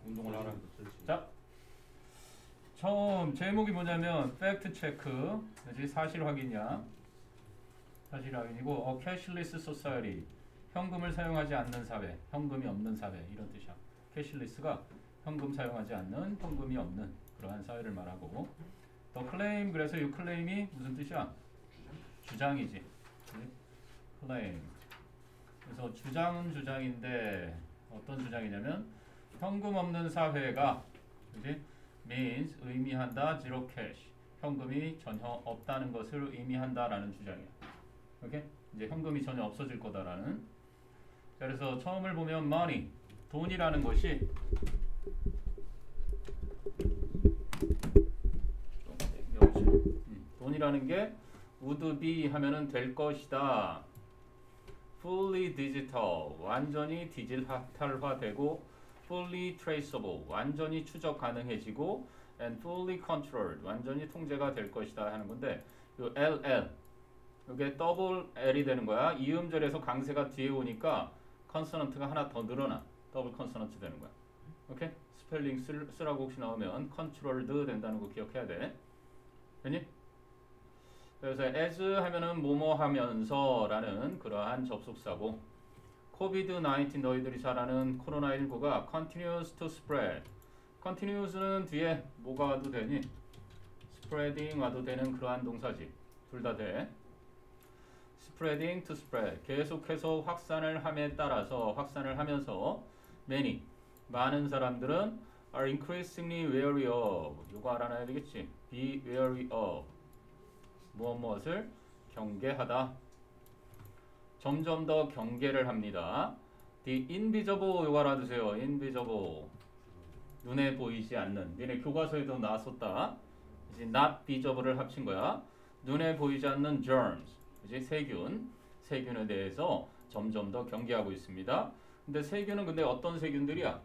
운동을 하라. 자, 처음 제목이 뭐냐면 팩트 체크, 그지? 사실 확인이야. 사실 확인이고, 캐시리스 소사이티, 현금을 사용하지 않는 사회, 현금이 없는 사회 이런 뜻이야. 캐시리스가 현금 사용하지 않는, 현금이 없는 그러한 사회를 말하고, 더 클레임, 그래서 이 클레임이 무슨 뜻이야? 주장이지. 클레임. 그래서 주장은 주장인데 어떤 주장이냐면 현금 없는 사회가, 그지? means 의미한다, zero cash. 현금이 전혀 없다는 것을 의미한다라는 주장이야. 오케이? 이제 현금이 전혀 없어질 거다라는. 자, 그래서 처음을 보면 money, 돈이라는 것이 돈이라는 게 would be 하면은 될 것이다. fully digital, 완전히 디지털화되고, fully traceable, 완전히 추적 가능해지고, and fully controlled, 완전히 통제가 될 것이다 하는 건데, 요 LL, 이게 더블 L이 되는 거야. 이음절에서 강세가 뒤에 오니까 컨소넌트가 하나 더 늘어나. 더블 컨소넌트 되는 거야. 오케이? 스펠링 쓰라고 혹시 나오면 controlled 된다는 거 기억해야 돼. 됐니? 그래서 as 하면은 뭐뭐 하면서 라는 그러한 접속사고, COVID-19 너희들이 잘 아는 코로나19가 continues to spread. continuous는 뒤에 뭐가 와도 되니? spreading 와도 되는 그러한 동사지. 둘 다 돼. spreading to spread. 계속해서 확산을 함에 따라서, 확산을 하면서 many, 많은 사람들은 are increasingly wary of. 이거 알아놔야 되겠지. be wary of. 무엇을 경계하다. 점점 더 경계를 합니다. The invisible, 이거 알아두세요. invisible, 눈에 보이지 않는. 니네 교과서에도 나왔었다. 이제 not visible을 합친 거야. 눈에 보이지 않는 germs, 이제 세균, 세균에 대해서 점점 더 경계하고 있습니다. 근데 세균은 근데 어떤 세균들이야?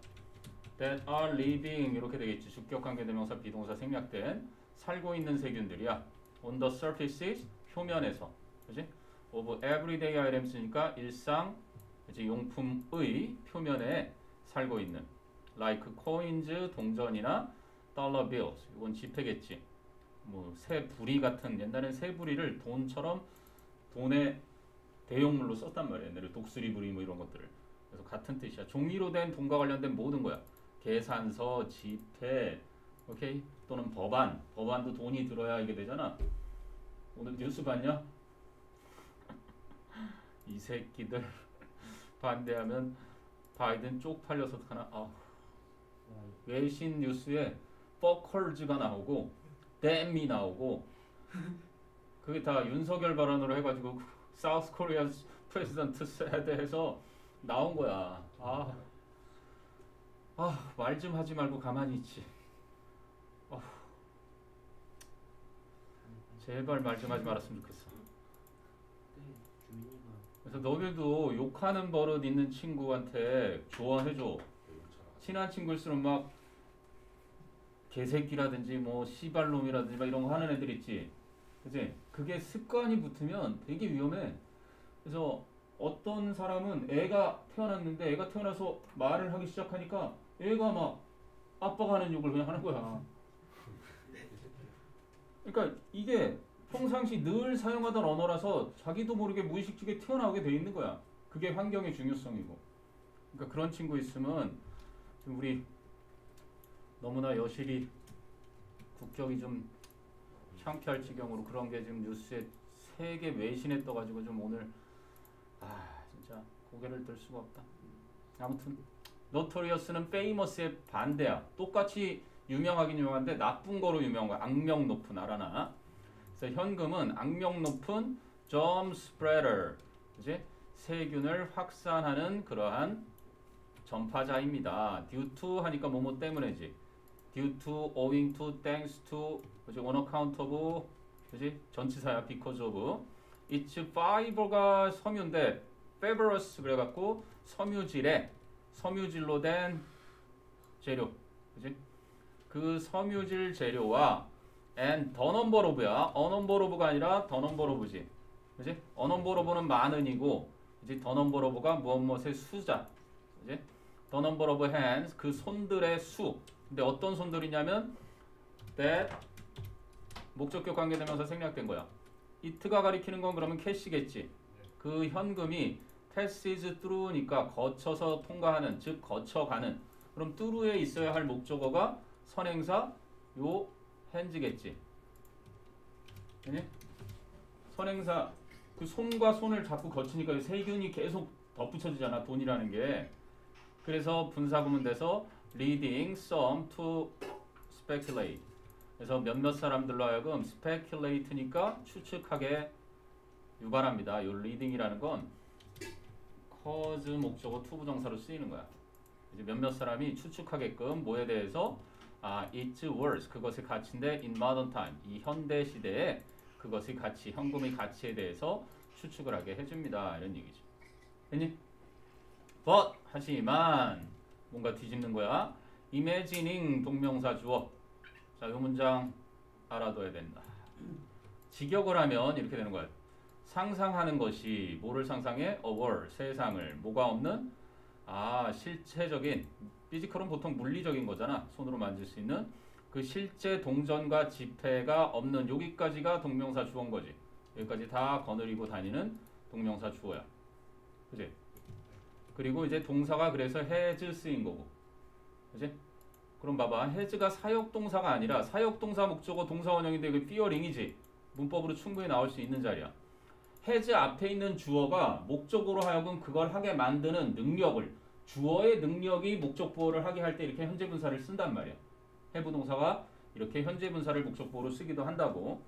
That are living, 이렇게 되겠지. 주격 관계대명사 비동사 생략된 살고 있는 세균들이야. On the surfaces, 표면에서, 그지? Of everyday items니까 일상, 이제 용품의 표면에 살고 있는. Like coins, 동전이나 dollar bills, 이건 지폐겠지. 뭐 새부리 같은, 옛날엔 새부리를 돈처럼, 돈의 대용물로 썼단 말이야. 옛날에 독수리부리 뭐 이런 것들을. 그래서 같은 뜻이야. 종이로 된 돈과 관련된 모든 거야. 계산서, 지폐, 오케이? 또는 법안. 법안도 돈이 들어야 이게 되잖아. 오늘 뉴스 봤냐? 이 새끼들 반대하면 바이든 쪽팔려서 어떡하나. 외신 뉴스에 퍼컬즈가 나오고 댐이 나오고, 그게 다 윤석열 발언으로 해가지고 사우스 코리아 프레지던트 세대에서 나온 거야. 말 좀 하지 말고 가만히 있지. 제발 말 좀 하지 말았으면 좋겠어. 그래서 너희들도 욕하는 버릇 있는 친구한테 조언해줘. 친한 친구일수록 막 개새끼라든지 뭐 씨발놈이라든지 막 이런 거 하는 애들 있지. 그치? 그게 습관이 붙으면 되게 위험해. 그래서 어떤 사람은 애가 태어났는데 애가 태어나서 말을 하기 시작하니까 애가 막 아빠가 하는 욕을 그냥 하는 거야. 그러니까 이게 평상시 늘 사용하던 언어라서 자기도 모르게 무의식적에 튀어나오게 돼 있는 거야. 그게 환경의 중요성이고. 그러니까 그런 친구 있으면 좀 우리 너무나 여실히 국격이 좀 창피할 지경으로 그런 게 지금 뉴스에 세계 외신에 떠가지고 좀 오늘 진짜 고개를 들 수가 없다. 아무튼 노토리어스는 famous의 반대야. 똑같이 유명하긴 유명한데 나쁜 거로 유명한 거야. 악명 높은, 알아나? 그래서 현금은 악명 높은 germ spreader, 그치? 세균을 확산하는 그러한 전파자입니다. due to 하니까 뭐뭐 때문에지. due to, owing to, thanks to, 그치? on account of, 그치? 전치사야. because of. it's fiber가 섬유인데 fibrous 그래갖고 섬유질로 된 재료, 그치? 그 섬유질 재료와 and the number of야. a number of가 아니라 the number of지. 그치? a number of는 많은이고, 그치? the number of가 무엇무엇의 수자. 그치? the number of hands 그 손들의 수. 근데 어떤 손들이냐면 that 목적격 관계대명사 생략된 거야. it가 가리키는 건 그러면 캐시겠지. 그 현금이 passes through니까 거쳐서 통과하는, 즉 거쳐가는. 그럼 through에 있어야 할 목적어가 선행사 요 hands겠지. 선행사 그 손과 손을 자꾸 거치니까 세균이 계속 덧붙여지잖아. 돈이라는 게. 그래서 분사구문 돼서 leading some to speculate. 그래서 몇몇 사람들로 하여금 speculate니까 추측하게 유발합니다. 이 leading이라는 건 cause 목적어 to 부정사로 쓰이는 거야. 이제 몇몇 사람이 추측하게끔 뭐에 대해서 it's worth 그것의 가치인데 in modern time 이 현대 시대에 그것의 가치, 현금의 가치에 대해서 추측을 하게 해줍니다. 이런 얘기죠. 됐니? But 하지만 뭔가 뒤집는 거야. imagining 동명사 주어. 자, 이 문장 알아둬야 된다. 직역을 하면 이렇게 되는 거야. 상상하는 것이 뭐를 상상해? A world, 세상을. 뭐가 없는? 실체적인. 피지컬은 보통 물리적인 거잖아. 손으로 만질 수 있는. 그 실제 동전과 지폐가 없는 여기까지가 동명사 주어인 거지. 여기까지 다 거느리고 다니는 동명사 주어야. 그지? 그리고 이제 동사가 그래서 has 쓰인 거고. 그지? 그럼 봐봐. has가 사역동사가 아니라 사역동사 목적어 동사 원형인데 이게 fearing이지. 문법으로 충분히 나올 수 있는 자리야. has 앞에 있는 주어가 목적어로 하여금 그걸 하게 만드는 능력을 주어의 능력이 목적보호를 하게 할 때 이렇게 현재 분사를 쓴단 말이야. have 동사가 이렇게 현재 분사를 목적보호로 쓰기도 한다고.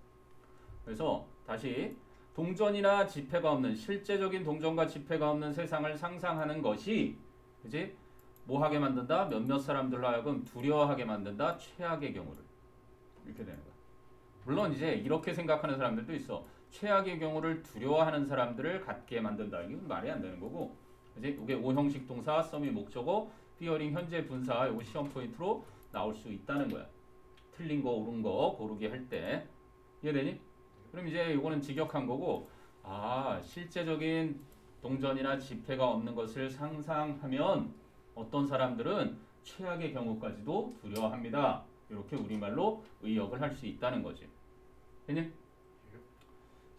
그래서 다시 동전이나 지폐가 없는 실제적인 동전과 지폐가 없는 세상을 상상하는 것이 그지? 뭐 하게 만든다? 몇몇 사람들로 하여금 두려워하게 만든다. 최악의 경우를. 이렇게 되는 거야. 물론 이제 이렇게 생각하는 사람들도 있어. 최악의 경우를 두려워하는 사람들을 갖게 만든다. 이건 말이 안 되는 거고. 이제 이게 오형식 동사, 썸이 목적어, fearing 현재 분사 이거 시험 포인트로 나올 수 있다는 거야. 틀린 거, 옳은 거 고르기 할 때. 이해되니? 그럼 이제 이거는 직역한 거고. 실제적인 동전이나 지폐가 없는 것을 상상하면 어떤 사람들은 최악의 경우까지도 두려워합니다. 이렇게 우리말로 의역을 할 수 있다는 거지. 됐니?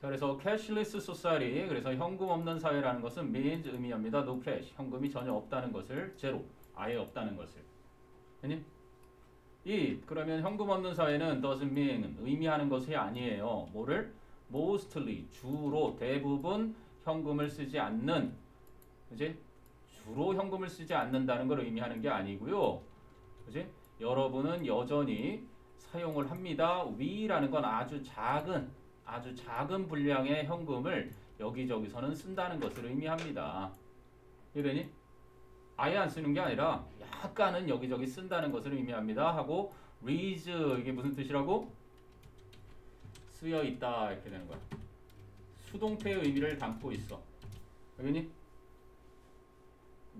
자, 그래서 cashless society, 그래서 현금 없는 사회라는 것은 means 의미합니다. no cash, 현금이 전혀 없다는 것을, 제로, 아예 없다는 것을. 됐니? 그러면 현금 없는 사회는 doesn't mean, 의미하는 것이 아니에요. 뭐를? mostly, 주로, 대부분 현금을 쓰지 않는, 그지? 주로 현금을 쓰지 않는다는 걸 의미하는 게 아니고요. 그지? 여러분은 여전히 사용을 합니다. we라는 건 아주 작은 분량의 현금을 여기저기서는 쓴다는 것을 의미합니다. 이해되니? 아예 안 쓰는 게 아니라 약간은 여기저기 쓴다는 것을 의미합니다. 하고 reads 이게 무슨 뜻이라고? 쓰여 있다 이렇게 되는 거야. 수동태의 의미를 담고 있어. 알겠니?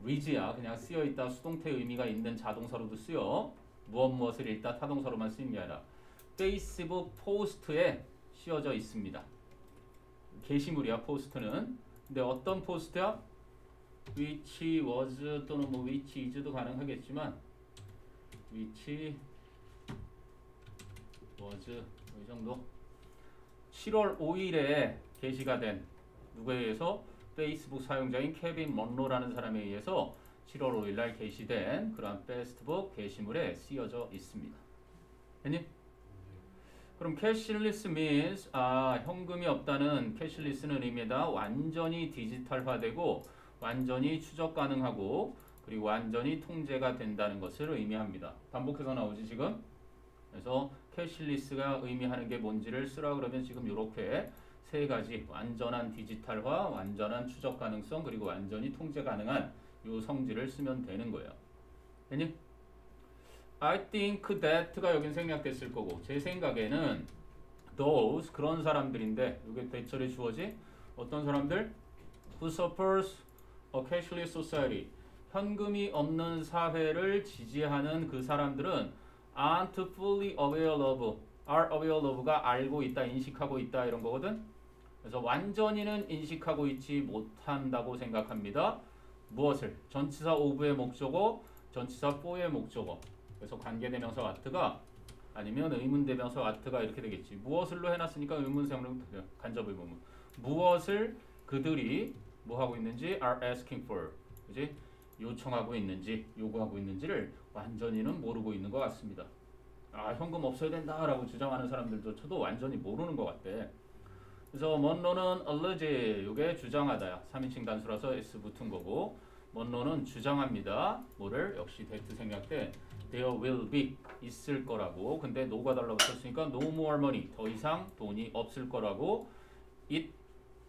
reads야 그냥 쓰여 있다 수동태의 의미가 있는 자동사로도 쓰여. 무엇을 읽다 타동사로만 쓰는 게 아니라 페이스북 포스트에 씌워져 있습니다. 게시물이야 포스트는. 근데 어떤 포스트야? which was 또는 뭐 which is도 가능하겠지만 which was 이 정도. 7월 5일에 게시가 된 누구에 의해서? 페이스북 사용자인 케빈 먼로라는 사람에 의해서 7월 5일 날 게시된 그러한 페이스북 게시물에 쓰여져 있습니다. 됐니? 그럼 cashless means 현금이 없다는 cashless는 의미다. 완전히 디지털화되고 완전히 추적 가능하고 그리고 완전히 통제가 된다는 것을 의미합니다. 반복해서 나오지 지금. 그래서 cashless가 의미하는 게 뭔지를 쓰라 그러면 지금 이렇게 세 가지 완전한 디지털화, 완전한 추적 가능성 그리고 완전히 통제 가능한 요 성질을 쓰면 되는 거예요. 됐니? I think that가 여긴 생략됐을 거고 제 생각에는 those 그런 사람들인데 이게 대절의 주어지 어떤 사람들? who supports a cashless society 현금이 없는 사회를 지지하는 그 사람들은 aren't fully aware of are aware of가 알고 있다 인식하고 있다 이런 거거든. 그래서 완전히는 인식하고 있지 못한다고 생각합니다. 무엇을 전치사 of의 목적어, 전치사 for의 목적어. 그래서 관계대명사 what가 아니면 의문대명사 what가 이렇게 되겠지. 무엇을로 해놨으니까 의문사용으로 간접 의문문. 무엇을 그들이 뭐 하고 있는지 are asking for. 그지? 요청하고 있는지 요구하고 있는지를 완전히는 모르고 있는 것 같습니다. 아 현금 없어야 된다라고 주장하는 사람들조차도 완전히 모르는 것 같대. 그래서 먼로는 allege 이게 주장하다야. 3인칭 단수라서 s 붙은 거고 먼로는 주장합니다. 뭐를 역시 that 생략 때 there will be 있을 거라고. 근데 no가 달라붙었으니까 no more money 더 이상 돈이 없을 거라고. it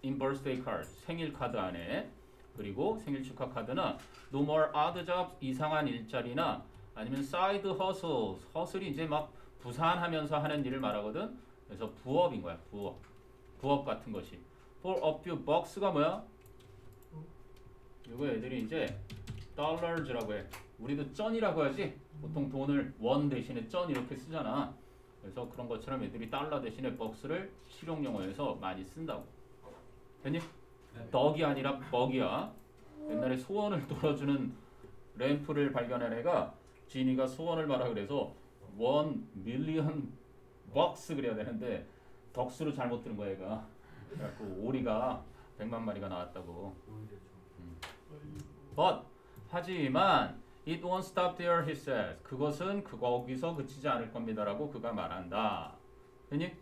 in birthday card 생일 카드 안에. 그리고 생일 축하 카드나 no more odd jobs 이상한 일자리나 아니면 side hustle 허슬이 이제 막 부산하면서 하는 일을 말하거든. 그래서 부업인 거야. 부업 같은 것이. for a few bucks가 뭐야? 이거 애들이 이제 dollars라고 해. 우리도 쩐이라고 하지. 보통 돈을 원 대신에 쩐 이렇게 쓰잖아. 그래서 그런 것처럼 애들이 달러 대신에 bucks를 실용용어에서 많이 쓴다고. 됐니? 덕이 아니라 벅이야. 옛날에 소원을 돌아주는 램프를 발견한 애가 지니가 소원을 말하 그래서 1,000,000 bucks 그래야 되는데 덕수로 잘못 들은 거야 얘가. 그래갖고 오리가 100만 마리가 나왔다고. But 하지만 it won't stop there, he says. 그것은 거기서 그치지 않을 겁니다라고 그가 말한다. 됐니?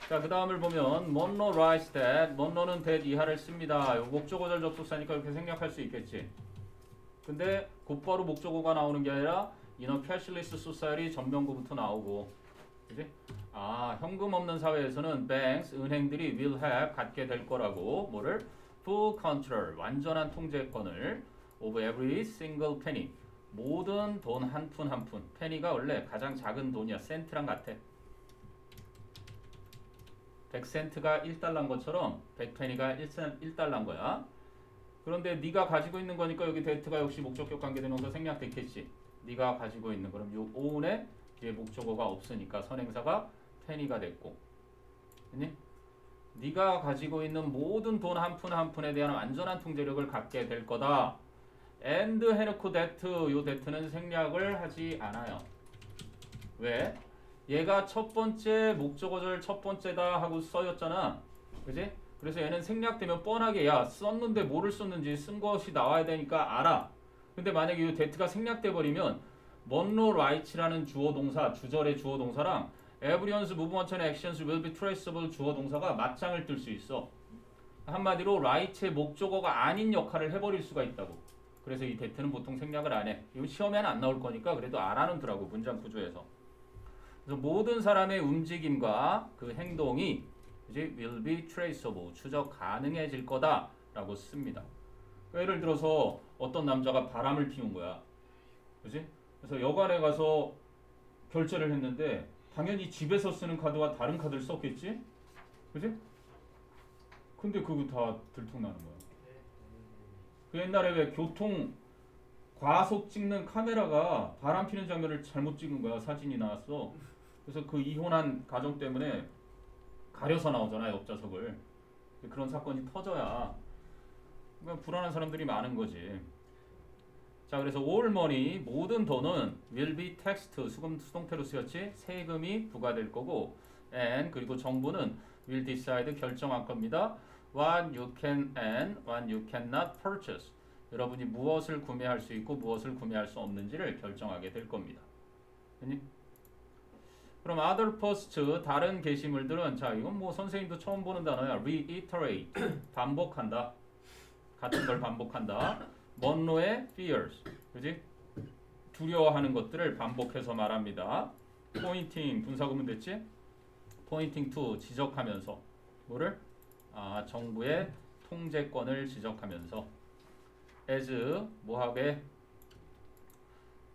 자, 그 다음을 보면 Monroe writes that. Monroe는 that 이하를 씁니다. 요 목적어절 접속사니까 이렇게 생략할 수 있겠지. 근데 곧바로 목적어가 나오는 게 아니라 in a cashless society 전명구부터 나오고. 그지? 아, 현금 없는 사회에서는 banks, 은행들이 will have 갖게 될 거라고. 뭐를? full control, 완전한 통제권을 of every single penny. 모든 돈 한 푼 한 푼. penny가 원래 가장 작은 돈이야. 센트랑 같아. 100센트가 1달러인 것처럼 100페니가 1달러인 거야. 그런데 네가 가지고 있는 거니까 여기 데이트가 역시 목적격 관계대명사 생략됐겠지. 네가 가지고 있는 그럼 요 own에 뒤에 목적어가 없으니까 선행사가 페니가 됐고. 그니? 네가 가지고 있는 모든 돈 한 푼 한 푼에 대한 완전한 통제력을 갖게 될 거다. and 해놓고 that, 요 that는 생략을 하지 않아요. 왜? 얘가 첫 번째 목적어절 첫 번째다 하고 써였잖아. 그지? 그래서 얘는 생략되면 뻔하게 야 썼는데 뭐를 썼는지 쓴 것이 나와야 되니까 알아. 근데 만약에 이 that가 생략돼 버리면 Monroe writes라는 주어 동사, 주절의 주어 동사랑 everyone's movement and actions will be traceable 주어 동사가 맞짱을 뜰 수 있어. 한마디로 writes의 목적어가 아닌 역할을 해버릴 수가 있다고. 그래서 이 that는 보통 생략을 안 해. 이거 시험에는 안 나올 거니까 그래도 알아는 두라고 문장 구조에서. 그래서 모든 사람의 움직임과 그 행동이 이제 will be traceable, 추적 가능해질 거다라고 씁니다. 예를 들어서 어떤 남자가 바람을 피운 거야. 그지? 그래서 여관에 가서 결제를 했는데 당연히 집에서 쓰는 카드와 다른 카드를 썼겠지? 그지? 근데 그거 다 들통나는 거야. 그 옛날에 왜 교통 과속 찍는 카메라가 바람 피는 장면을 잘못 찍은 거야. 사진이 나왔어. 그래서 그 이혼한 가정 때문에 가려서 나오잖아, 옆좌석을. 그런 사건이 터져야 그러니까 불안한 사람들이 많은 거지. 자, 그래서 all money 모든 돈은 will be taxed 수동태로 쓰였지 세금이 부과될 거고 and 그리고 정부는 will decide 결정할 겁니다. what you can and what you cannot purchase. 여러분이 무엇을 구매할 수 있고 무엇을 구매할 수 없는지를 결정하게 될 겁니다. 그럼 other posts 다른 게시물들은 자 이건 뭐 선생님도 처음 보는 단어야. reiterate 반복한다. 같은 걸 반복한다. 먼로의 fears 그지? 두려워하는 것들을 반복해서 말합니다. pointing 분사구문 됐지? pointing to 지적하면서 뭐를? 아 정부의 통제권을 지적하면서 as 뭐하게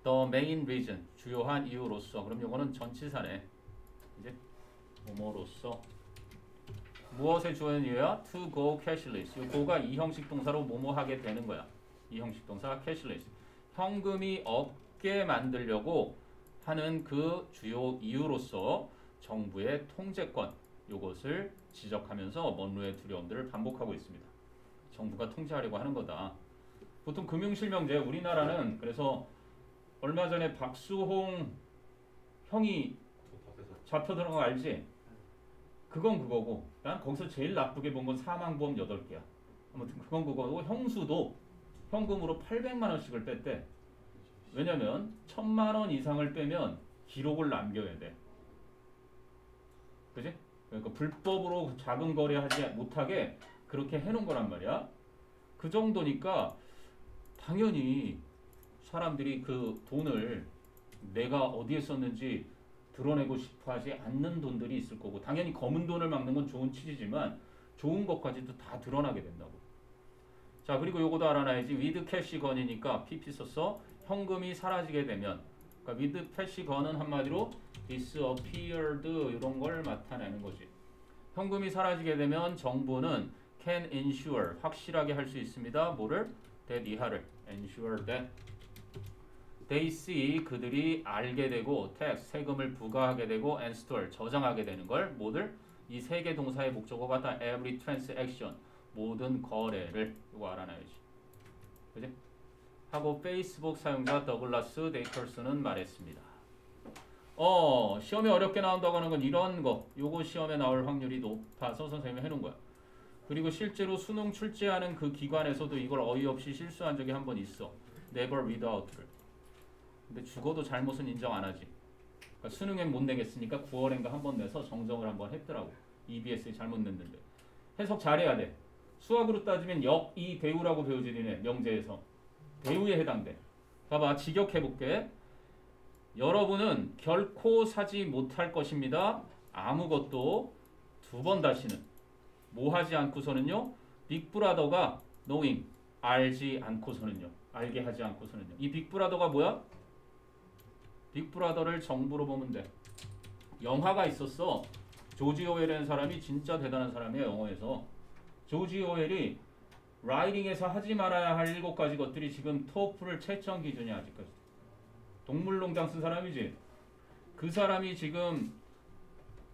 the main reason 주요한 이유로서. 그럼 이거는 전치사네. 이제 뭐뭐로서 무엇의 주요한 이유야? to go cashless. 이 go가 이형식 동사로 뭐뭐 하게 되는 거야. 이형식 동사 cashless. 현금이 없게 만들려고 하는 그 주요 이유로서 정부의 통제권 요것을 지적하면서 먼로의 두려움들을 반복하고 있습니다. 정부가 통제하려고 하는 거다. 보통 금융실명제 우리나라는 그래서 얼마 전에 박수홍 형이 잡혀 들어간 거 알지? 그건 그거고 난 거기서 제일 나쁘게 본 건 사망보험 8개야. 아무튼 그건 그거고 형수도 현금으로 800만 원씩을 뺐대. 왜냐면 1000만 원 이상을 빼면 기록을 남겨야 돼. 그지? 그러니까 불법으로 자금 거래하지 못하게 그렇게 해놓은 거란 말이야. 그 정도니까 당연히 사람들이 그 돈을 내가 어디에 썼는지 드러내고 싶어 하지 않는 돈들이 있을 거고 당연히 검은 돈을 막는 건 좋은 취지지만 좋은 것까지도 다 드러나게 된다고. 자 그리고 요거도 알아놔야지. with cash 건이니까 PP 썼어. 현금이 사라지게 되면 그러니까 with cash 건은 한마디로 disappeared 이런 걸 나타내는 거지. 현금이 사라지게 되면 정부는 can ensure 확실하게 할 수 있습니다. 뭐를? that 이하를 ensure that they see 그들이 알게 되고 tax 세금을 부과하게 되고 and store 저장하게 되는 걸 뭐들? 이 세 개 동사의 목적어가 다 every transaction 모든 거래를 이거 알아놔야지. 그지? 하고 페이스북 사용자 더글라스 데이커스는 말했습니다. 시험에 어렵게 나온다고 하는 건 이런 거. 요거 시험에 나올 확률이 높아서 선생님이 해놓은 거야. 그리고 실제로 수능 출제하는 그 기관에서도 이걸 어이없이 실수한 적이 한 번 있어. never without를. 근데 죽어도 잘못은 인정 안 하지. 그러니까 수능엔 못 내겠으니까 9월인가 한 번 내서 정정을 한번 했더라고. EBS에 잘못 냈는데. 해석 잘해야 돼. 수학으로 따지면 역, 이, 대우라고 배우지니네. 명제에서. 대우에 해당돼. 봐봐. 직역해볼게. 여러분은 결코 사지 못할 것입니다. 아무것도 두 번 다시는. 뭐 하지 않고서는요. 빅브라더가 knowing 알지 않고서는요. 알게 하지 않고서는요. 이 빅브라더가 뭐야? 빅브라더를 정부로 보면 돼. 영화가 있었어. 조지 오웰이라는 사람이 진짜 대단한 사람이에요. 영어에서. 조지 오웰이 라이딩에서 하지 말아야 할 7가지 것들이 지금 토플을 채점 기준이 아직까지. 동물농장 쓴 사람이지. 그 사람이 지금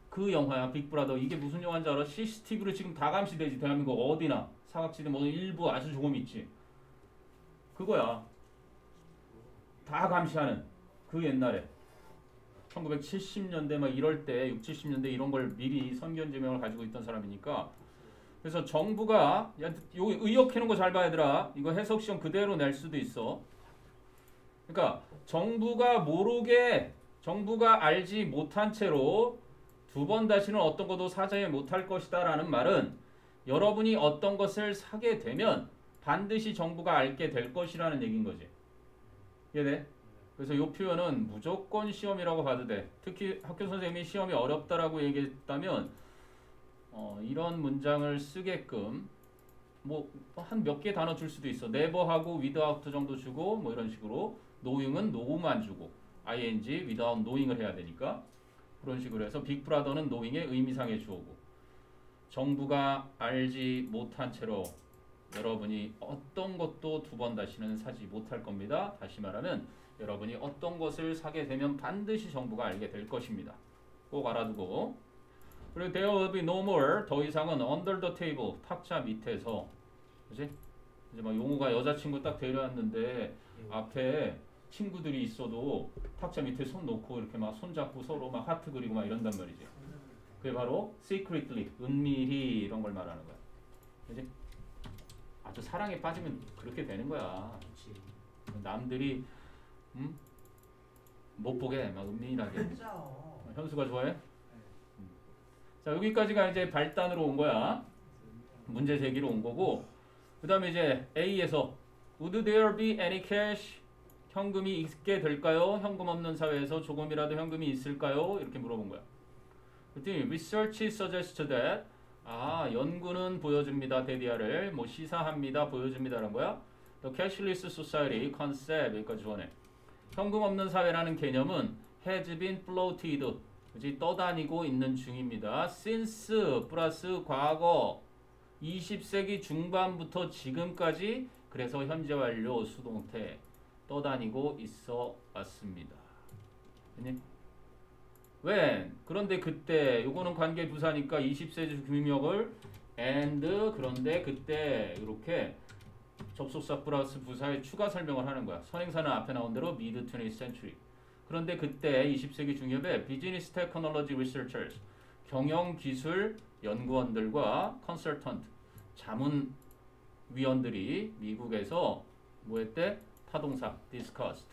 그 영화야 빅브라더. 이게 무슨 영화인지 알아? CCTV로 지금 다 감시되지. 대한민국 어디나 사각지대 뭐 일부 아주 조금 있지. 그거야. 다 감시하는 그 옛날에 1970년대 막 이럴 때 6, 70년대 이런 걸 미리 선견지명을 가지고 있던 사람이니까. 그래서 정부가 야, 요 의역해놓은 거 잘 봐야 되라. 이거 해석시험 그대로 낼 수도 있어. 그러니까 정부가 모르게 정부가 알지 못한 채로 두 번 다시는 어떤 것도 사지 못할 것이다 라는 말은 여러분이 어떤 것을 사게 되면 반드시 정부가 알게 될 것이라는 얘기인 거지. 이해돼? 그래서 이 표현은 무조건 시험이라고 봐도 돼. 특히 학교 선생님이 시험이 어렵다라고 얘기했다면 이런 문장을 쓰게끔 뭐 한 몇 개 단어 줄 수도 있어. never하고 without 정도 주고 뭐 이런 식으로 knowing은 no만 주고 ing without knowing을 해야 되니까 그런 식으로 해서 빅브라더는 knowing의 의미상의 주어고 정부가 알지 못한 채로 여러분이 어떤 것도 두 번 다시는 사지 못할 겁니다. 다시 말하면 여러분이 어떤 것을 사게 되면 반드시 정부가 알게 될 것입니다. 꼭 알아두고 그리고 there will be no more 더 이상은 under the table 탁자 밑에서 그지? 이제 막 용우가 여자친구 딱 데려왔는데 앞에 친구들이 있어도 탁자 밑에 손 놓고 이렇게 막 손잡고 서로 막 하트 그리고 막 이런단 말이지. 그게 바로 secretly 은밀히 이런 걸 말하는 거야. 그지? 아주 사랑에 빠지면 그렇게 되는 거야. 남들이 못 보게 막 은밀하게. 현수가 좋아해? 자 여기까지가 이제 발단으로 온 거야. 문제 제기로 온 거고 그 다음에 이제 A에서 Would there be any cash? 현금이 있게 될까요? 현금 없는 사회에서 조금이라도 현금이 있을까요? 이렇게 물어본 거야. 그랬더니 Research suggests that 연구는 보여줍니다. 데디아를 뭐 시사합니다. 보여줍니다라는 거야. The cashless society concept 여기까지 전해. 현금 없는 사회라는 개념은 has been floated 그치? 떠다니고 있는 중입니다. since 플러스 과거 20세기 중반부터 지금까지 그래서 현재 완료 수동태 떠다니고 있어 왔습니다. when 그런데 그때 요거는 관계 부사니까 20세기 규명을 and 그런데 그때 이렇게 접속사 플러스 부사의 추가 설명을 하는 거야. 선행사는 앞에 나온 대로 mid 20th century. 그런데 그때 20세기 중엽에 business technology researchers 경영기술 연구원들과 consultant 자문위원들이 미국에서 뭐 했대? 타동사 discussed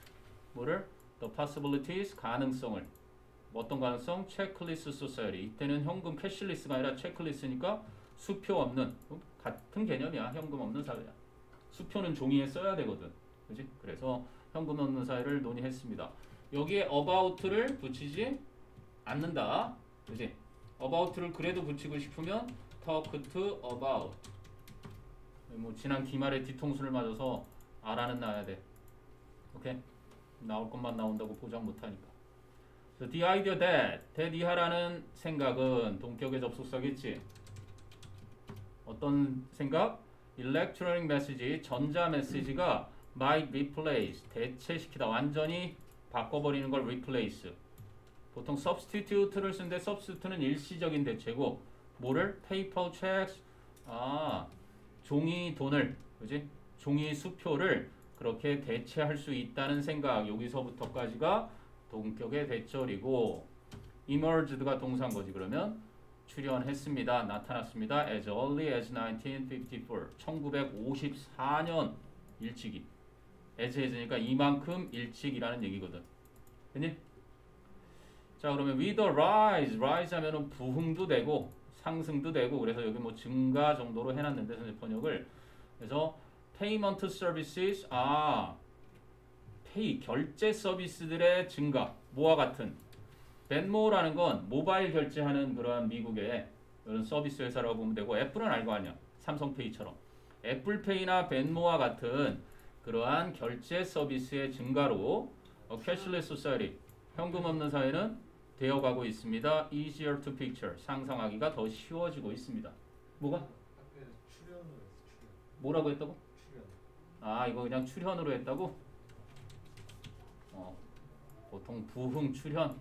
뭐를? the possibilities 가능성을 어떤 가능성? 체크리스트 소사이티. 이때는 현금 캐시리스가 아니라 체크리스트니까 수표 없는 같은 개념이야. 현금 없는 사회야. 수표는 종이에 써야 되거든. 그지? 그래서 현금 없는 사회를 논의했습니다. 여기에 about를 붙이지 않는다. 그지? about를 그래도 붙이고 싶으면 talk to about. 뭐 지난 기말에 뒤통수를 맞아서 아라는 나야 돼. 오케이? 나올 것만 나온다고 보장 못하니까. So the idea that 이하라는 생각은 동격의 접속사겠지. 어떤 생각? Electronic message, 전자 메시지가 might replace, 대체시키다, 완전히 바꿔버리는 걸 replace. 보통 substitute를 쓰는데 substitute는 일시적인 대체고 뭐를? paper checks, 종이 돈을, 그지? 종이 수표를 그렇게 대체할 수 있다는 생각. 여기서부터까지가 동격의 대절이고 emerged가 동사인 거지. 그러면 출현했습니다. 나타났습니다. as early as 1954. 1954년 일찍이. as니까 이만큼 일찍이라는 얘기거든. 됐니? 자, 그러면 with the rise 하면은 부흥도 되고 상승도 되고 그래서 여기 뭐 증가 정도로 해놨는데 선생님 번역을. 그래서 payment services, 페이 결제 서비스들의 증가, 뭐와 같은. 벤모라는 건 모바일 결제하는 그러한 미국의 이런 서비스 회사라고 보면 되고 애플은 알 거 아니야. 삼성페이처럼. 애플페이나 벤모와 같은 그러한 결제 서비스의 증가로 캐시리스 소사이티, 현금 없는 사회는 되어가고 있습니다. easier to picture, 상상하기가 더 쉬워지고 있습니다. 뭐가? 출연으로 했어. 출연. 뭐라고 했다고? 출연. 이거 그냥 출현으로 했다고? 보통 부흥 출현.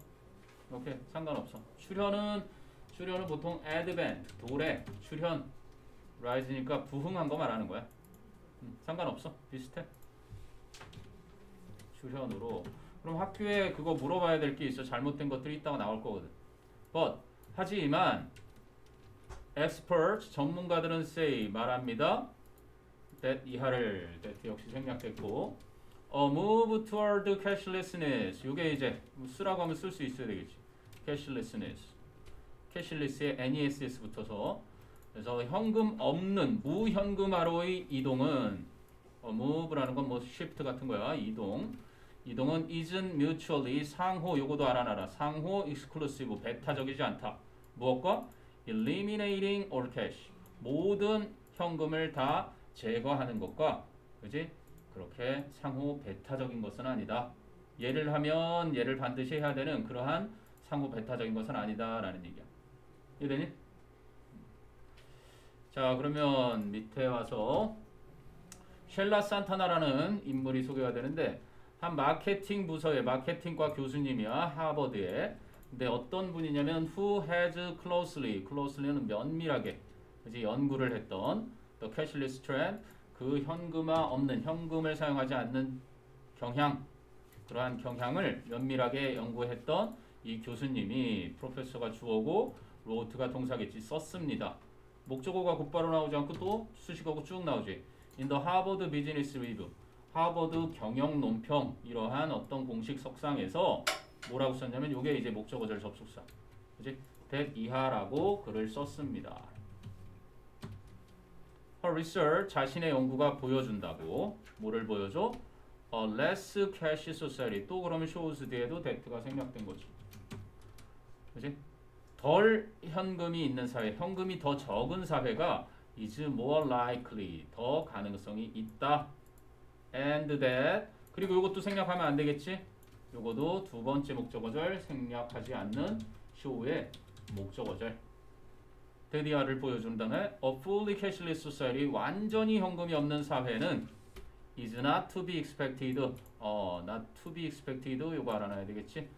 오케이, 상관없어. 출현은 보통 advent, 도래, 출현, rise니까 부흥한 거 말하는 거야. 상관없어. 비슷해. 출현으로. 그럼 학교에 그거 물어봐야 될 게 있어. 잘못된 것들이 있다가 나올 거거든. But 하지만 experts 전문가들은 say 말합니다. that 이하를 that 역시 생략됐고 a move toward cashlessness. 이게 이제 쓰라고 하면 쓸 수 있어야 되겠지. cashlessness. 캐시리스에 NESS 붙어서 그래서 현금 없는 무현금화로의 이동은 move라는 건 뭐 shift 같은 거야. 이동은 isn't mutually 상호 요거도 알아놔라. 상호 exclusive 배타적이지 않다. 무엇과? eliminating all cash 모든 현금을 다 제거하는 것과 그지? 그렇게 상호 배타적인 것은 아니다. 예를 하면 예를 반드시 해야 되는 그러한 상호 배타적인 것은 아니다라는 얘기야. 이해되니? 자, 그러면 밑에 와서 셸라 산타나라는 인물이 소개가 되는데 한 마케팅 부서의 마케팅과 교수님이야. 하버드에. 근데 어떤 분이냐면 who has closely는 면밀하게 이제 연구를 했던 the cashless trend 그 현금화 없는 현금을 사용하지 않는 경향 그러한 경향을 면밀하게 연구했던 이 교수님이 프로페서가 주어고 wrote가 동사겠지 썼습니다. 목적어가 곧바로 나오지 않고 또 수식어고 쭉 나오지. In the Harvard Business Review 하버드 경영 논평 이러한 어떤 공식 석상에서 뭐라고 썼냐면 이게 이제 목적어절 접속사. 그지? that 이하라고 글을 썼습니다. Her research 자신의 연구가 보여준다고 뭐를 보여줘? A less cash society 또 그러면 shows 뒤에도 that가 생략된 거지. 그지? 덜 현금이 있는 사회, 현금이 더 적은 사회가 is more likely 더 가능성이 있다. And that 그리고 이것도 생략하면 안 되겠지? 요것도 두 번째 목적어절 생략하지 않는 show의 목적어절. 데디아를 보여준 다음에 a fully cashless society 완전히 현금이 없는 사회는 is not to be expected. not to be expected 요거 알아놔야 되겠지?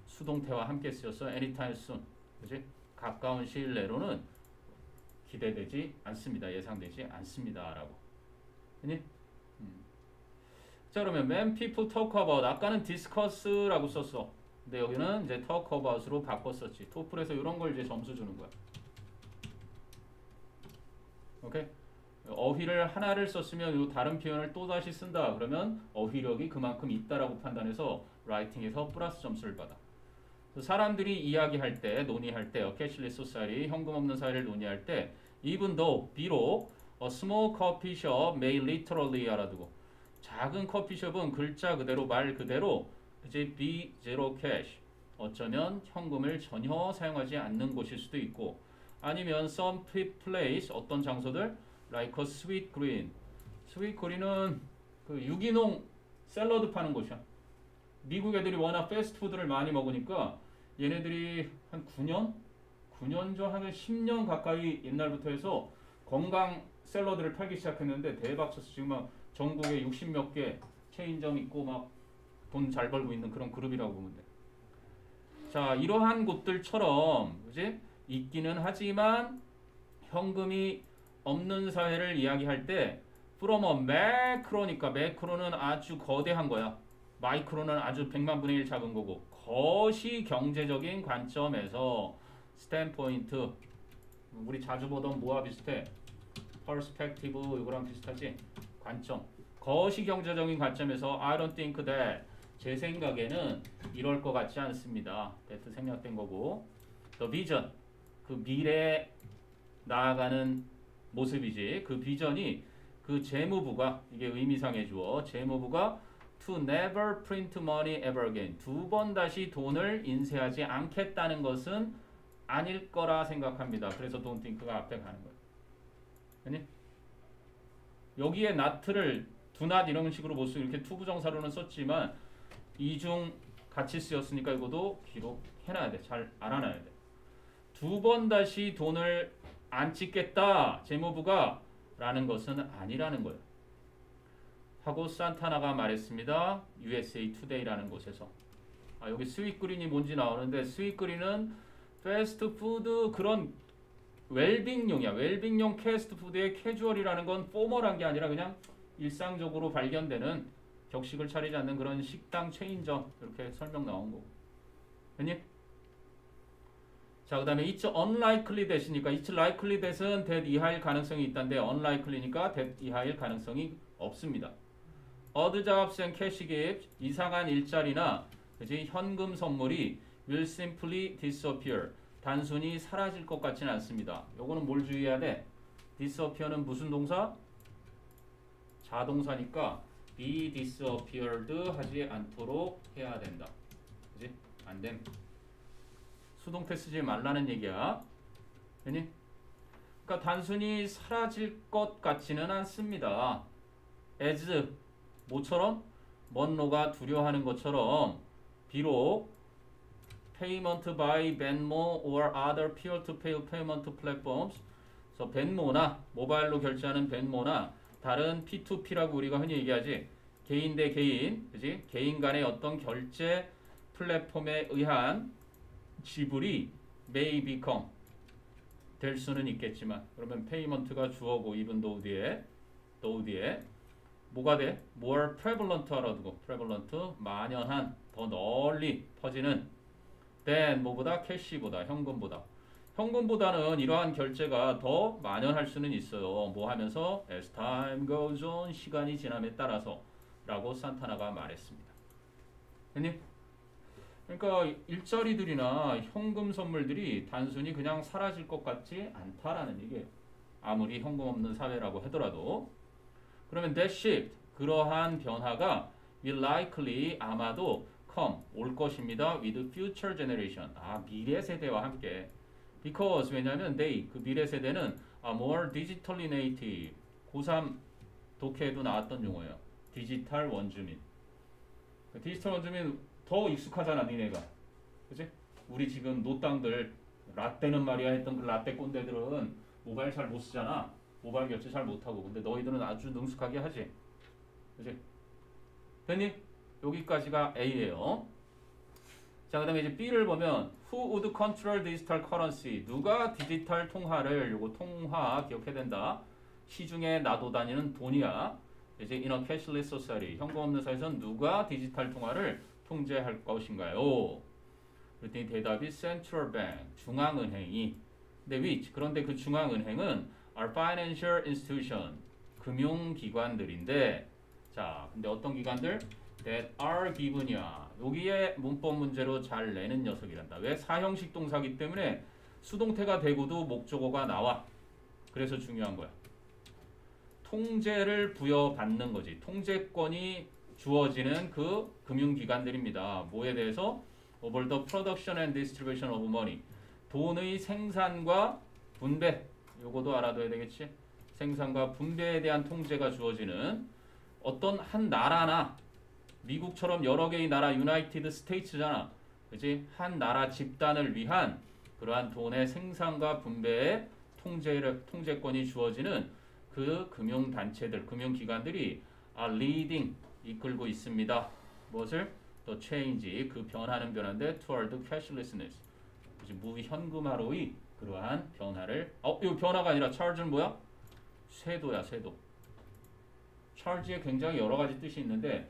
수동태와 함께 쓰였어. anytime soon. 그지? 가까운 시일 내로는 기대되지 않습니다. 예상되지 않습니다라고. 됐니? 자, 그러면 when people talk about 아까는 discuss라고 썼어. 근데 여기는 이제 talk about으로 바꿨었지. 토플에서 이런 걸 이제 점수 주는 거야. 오케이? 어휘를 하나를 썼으면 이 다른 표현을 또 다시 쓴다. 그러면 어휘력이 그만큼 있다라고 판단해서 라이팅에서 플러스 점수를 받아. 사람들이 이야기할 때, 논의할 때, 캐시리스 소사이티, 현금 없는 사회를 논의할 때, even though, 비록 a small coffee shop may literally 알아두고 작은 커피숍은 글자 그대로 말 그대로 이제 be zero cash 어쩌면 현금을 전혀 사용하지 않는 곳일 수도 있고 아니면 some place 어떤 장소들 like a sweet green sweet green은 그 유기농 샐러드 파는 곳이야. 미국 애들이 워낙 패스트푸드를 많이 먹으니까 얘네들이 한 9년 전 한 10년 가까이 옛날부터 해서 건강 샐러드를 팔기 시작했는데 대박 쳤어. 지금 막 전국에 60몇 개 체인점 있고 막 돈 잘 벌고 있는 그런 그룹이라고 보면 돼. 자, 이러한 곳들처럼 그지? 있기는 하지만 현금이 없는 사회를 이야기할 때 from a macro니까 매크로는 아주 거대한 거야. 마이크로는 아주 100만 분의 1 작은 거고 거시 경제적인 관점에서 스탠포인트 우리 자주 보던 뭐와 비슷해? 퍼스펙티브 이거랑 비슷하지? 관점 거시 경제적인 관점에서 I don't think that 제 생각에는 이럴 것 같지 않습니다. that 생략된 거고 the vision 그 미래에 나아가는 모습이지 그 비전이 그 재무부가 이게 의미상의 주어 재무부가 to never print money ever again 두 번 다시 돈을 인쇄하지 않겠다는 것은 아닐 거라 생각합니다. 그래서 don't think가 앞에 가는 거예요. 아니? 여기에 not를 do not 이런 식으로 못 쓰고 이렇게 투부정사로는 썼지만 이중 같이 쓰였으니까 이것도 기록해놔야 돼. 잘 알아놔야 돼. 두 번 다시 돈을 안 찍겠다 재무부가 라는 것은 아니라는 거예요. 하고 산타나가 말했습니다. USA Today라는 곳에서 여기 스윗그린이 뭔지 나오는데 스윗그린은 패스트푸드 그런 웰빙용이야. 웰빙용 패스트푸드의 캐주얼이라는 건 포멀한 게 아니라 그냥 일상적으로 발견되는 격식을 차리지 않는 그런 식당 체인점 이렇게 설명 나온 거고. 됐니? 자, 그 다음에 it's unlikely that이니까 it's likely that은 that 이하일 가능성이 있다는데 unlikely니까 that 이하일 가능성이 없습니다. odd jobs and cash gifts 이상한 일자리나 그지 현금 선물이 will simply disappear 단순히 사라질 것 같지는 않습니다. 요거는 뭘 주의해야 돼? disappear는 무슨 동사? 자동사니까 be disappeared 하지 않도록 해야 된다. 그지? 안 됨. 수동태 쓰지 말라는 얘기야. 되니? 그러니까 단순히 사라질 것 같지는 않습니다. as 뭐처럼? 먼로가 두려워하는 것처럼 비록 payment by Venmo or other peer-to-peer payment platforms 그래서 벤모나 모바일로 결제하는 벤모나 다른 P2P라고 우리가 흔히 얘기하지 개인 대 개인 그지? 개인 간의 어떤 결제 플랫폼에 의한 지불이 may become 될 수는 있겠지만 그러면 payment가 주어고 even though 뒤에 뭐가 돼? more prevalent 알아두고 prevalent 만연한 더 널리 퍼지는 than 뭐보다 캐시보다 현금보다는 이러한 결제가 더 만연할 수는 있어요. 뭐 하면서 as time goes on 시간이 지남에 따라서 라고 산타나가 말했습니다. 됐니? 그러니까 일자리들이나 현금 선물들이 단순히 그냥 사라질 것 같지 않다라는 얘기예요. 아무리 현금 없는 사회라고 하더라도 그러면 that shift 그러한 변화가 will likely 아마도 come 올 것입니다. with future generation 미래 세대와 함께 because 왜냐하면 they 그 미래 세대는 more digitally native 고3 독해에도 나왔던 용어예요. 디지털 원주민. 디지털 원주민 더 익숙하잖아 니네가. 그치? 우리 지금 노땅들 라떼는 말이야 했던 그 라떼 꼰대들은 모바일 잘 못 쓰잖아. 모바일 결제 잘 못하고. 근데 너희들은 아주 능숙하게 하지. 그치? 됐니? 여기까지가 A예요. 자, 그다음에 이제 B를 보면 Who would control digital currency? 누가 디지털 통화를 요거 통화 기억해야 된다. 시중에 나도 다니는 돈이야. 이제 in a cashless society 현금 없는 사회에서는 누가 디지털 통화를 통제할 것인가요? 그랬더니 대답이 central bank 중앙은행이. 근데 which 그런데 그 중앙은행은 are financial institution 금융기관들인데 자 근데 어떤 기관들? that are given이야. 여기에 문법 문제로 잘 내는 녀석이란다. 왜? 사형식 동사기 때문에 수동태가 되고도 목적어가 나와. 그래서 중요한 거야. 통제를 부여받는 거지. 통제권이 주어지는 그 금융기관들입니다. 뭐에 대해서? over the production and distribution of money. 돈의 생산과 분배. 요거도 알아둬야 되겠지. 생산과 분배에 대한 통제가 주어지는 어떤 한 나라나 미국처럼 여러 개의 나라 유나이티드 스테이츠잖아. 그지? 한 나라 집단을 위한 그러한 돈의 생산과 분배의 통제권이 주어지는 그 금융단체들, 금융기관들이 are leading, 이끌고 있습니다. 무엇을? The change, 그 변화는 변화인데 toward cashlessness, 무현금화로의 그러한 변화를 이거 변화가 아니라 charge는 뭐야? 세도야, 세도. charge에 굉장히 여러 가지 뜻이 있는데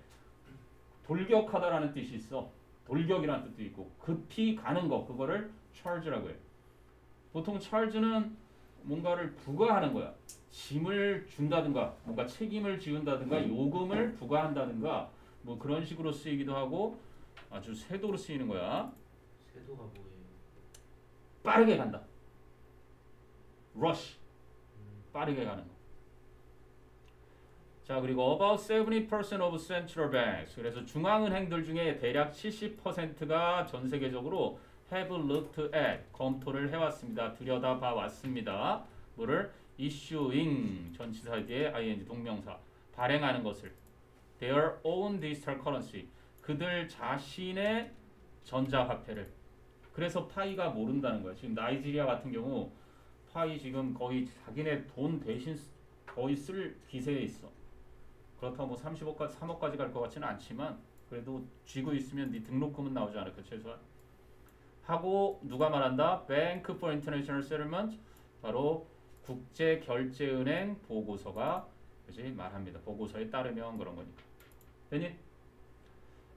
돌격하다라는 뜻이 있어. 돌격이라는 뜻도 있고 급히 가는 거, 그거를 charge라고 해. 보통 charge는 뭔가를 부과하는 거야. 짐을 준다든가 뭔가 책임을 지운다든가 요금을 부과한다든가 뭐 그런 식으로 쓰이기도 하고 아주 세도로 쓰이는 거야. 세도가 뭐예요? 빠르게 간다. rush. 빠르게 가는 거. 자, 그리고 about 70% of central banks. 그래서 중앙은행들 중에 대략 70%가 전 세계적으로 have looked at, 검토를 해왔습니다. 들여다봐 왔습니다. 뭐를? issuing, 전치사 뒤에 ing, 동명사. 발행하는 것을. their own digital currency. 그들 자신의 전자화폐를. 그래서 파이가 모른다는 거야. 지금 나이지리아 같은 경우 파이 지금 거의 자기네 돈 대신 거의 쓸 기세에 있어. 그렇다고 뭐 30억까지 3억까지 갈 것 같지는 않지만 그래도 쥐고 있으면 네 등록금은 나오지 않을까 최소한. 하고 누가 말한다? Bank for International Settlement, 바로 국제결제은행 보고서가 그지 말합니다. 보고서에 따르면 그런 거니까. 됐니?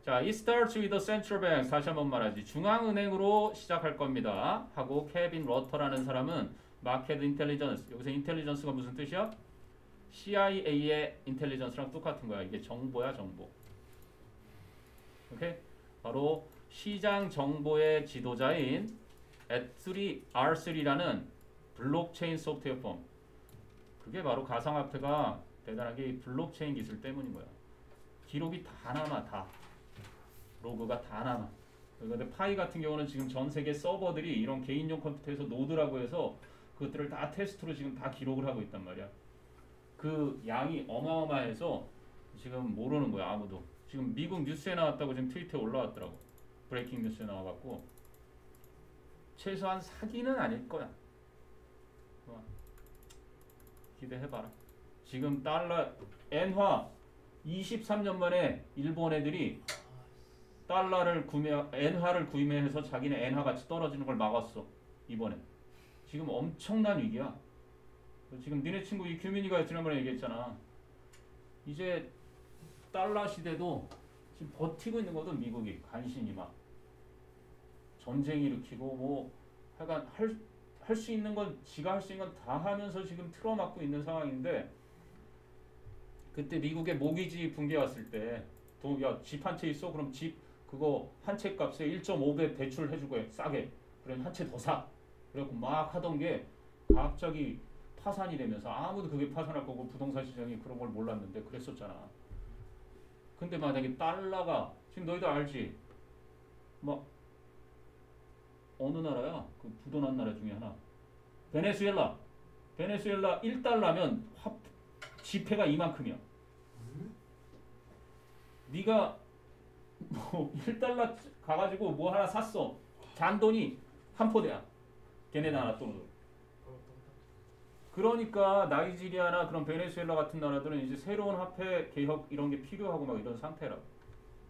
자, it starts with the central bank. 다시 한번 말하지. 중앙은행으로 시작할 겁니다. 하고 케빈 러터라는 사람은 마켓 인텔리전스. 여기서 인텔리전스가 무슨 뜻이야? CIA의 인텔리전스랑 똑같은 거야. 이게 정보야, 정보. 오케이? 바로 시장 정보의 지도자인 R3라는 블록체인 소프트웨어 펌. 그게 바로 가상화폐가 대단하게 이 블록체인 기술 때문인 거야. 기록이 다 남아, 다. 로그가 다 남아. 그런데 파이 같은 경우는 지금 전 세계 서버들이 이런 개인용 컴퓨터에서 노드라고 해서 그것들을 다 테스트로 지금 다 기록을 하고 있단 말이야. 그 양이 어마어마해서 지금 모르는 거야, 아무도. 지금 미국 뉴스에 나왔다고 지금 트위터에 올라왔더라고. 브레이킹 뉴스에 나와갖고 최소한 사기는 아닐 거야. 기대해봐라. 지금 달러 엔화 23년 만에 일본 애들이 엔화를 구매해서 자기네 엔화 가치 떨어지는 걸 막았어. 이번에. 지금 엄청난 위기야. 지금 니네 친구 이 규민이가 지난번에 얘기했잖아. 이제 달러 시대도 지금 버티고 있는 것도 미국이 간신히 막 전쟁 일으키고 뭐 하여간 할 수 있는 건 지가 할 수 있는 건 다 하면서 지금 틀어막고 있는 상황인데 그때 미국의 모기지 붕괴 왔을 때 집 한 채 있어? 그럼 집 그거 한 채 값에 1.5배 대출 해주고 해. 싸게. 그럼 한 채 더 사. 그래갖고 막 하던 게 갑자기 파산이 되면서 아무도 그게 파산할 거고 부동산 시장이 그런 걸 몰랐는데 그랬었잖아. 근데 만약에 달러가 지금 너희도 알지? 막 어느 나라야? 그 부도난 나라 중에 하나. 베네수엘라 1달러면 지폐가 이만큼이야. 네가 뭐 1달러 가가지고 뭐 하나 샀어. 잔돈이 한 포대야. 걔네 나라 돈으로. 그러니까 나이지리아나 그런 베네수엘라 같은 나라들은 이제 새로운 화폐 개혁 이런 게 필요하고 막 이런 상태라고.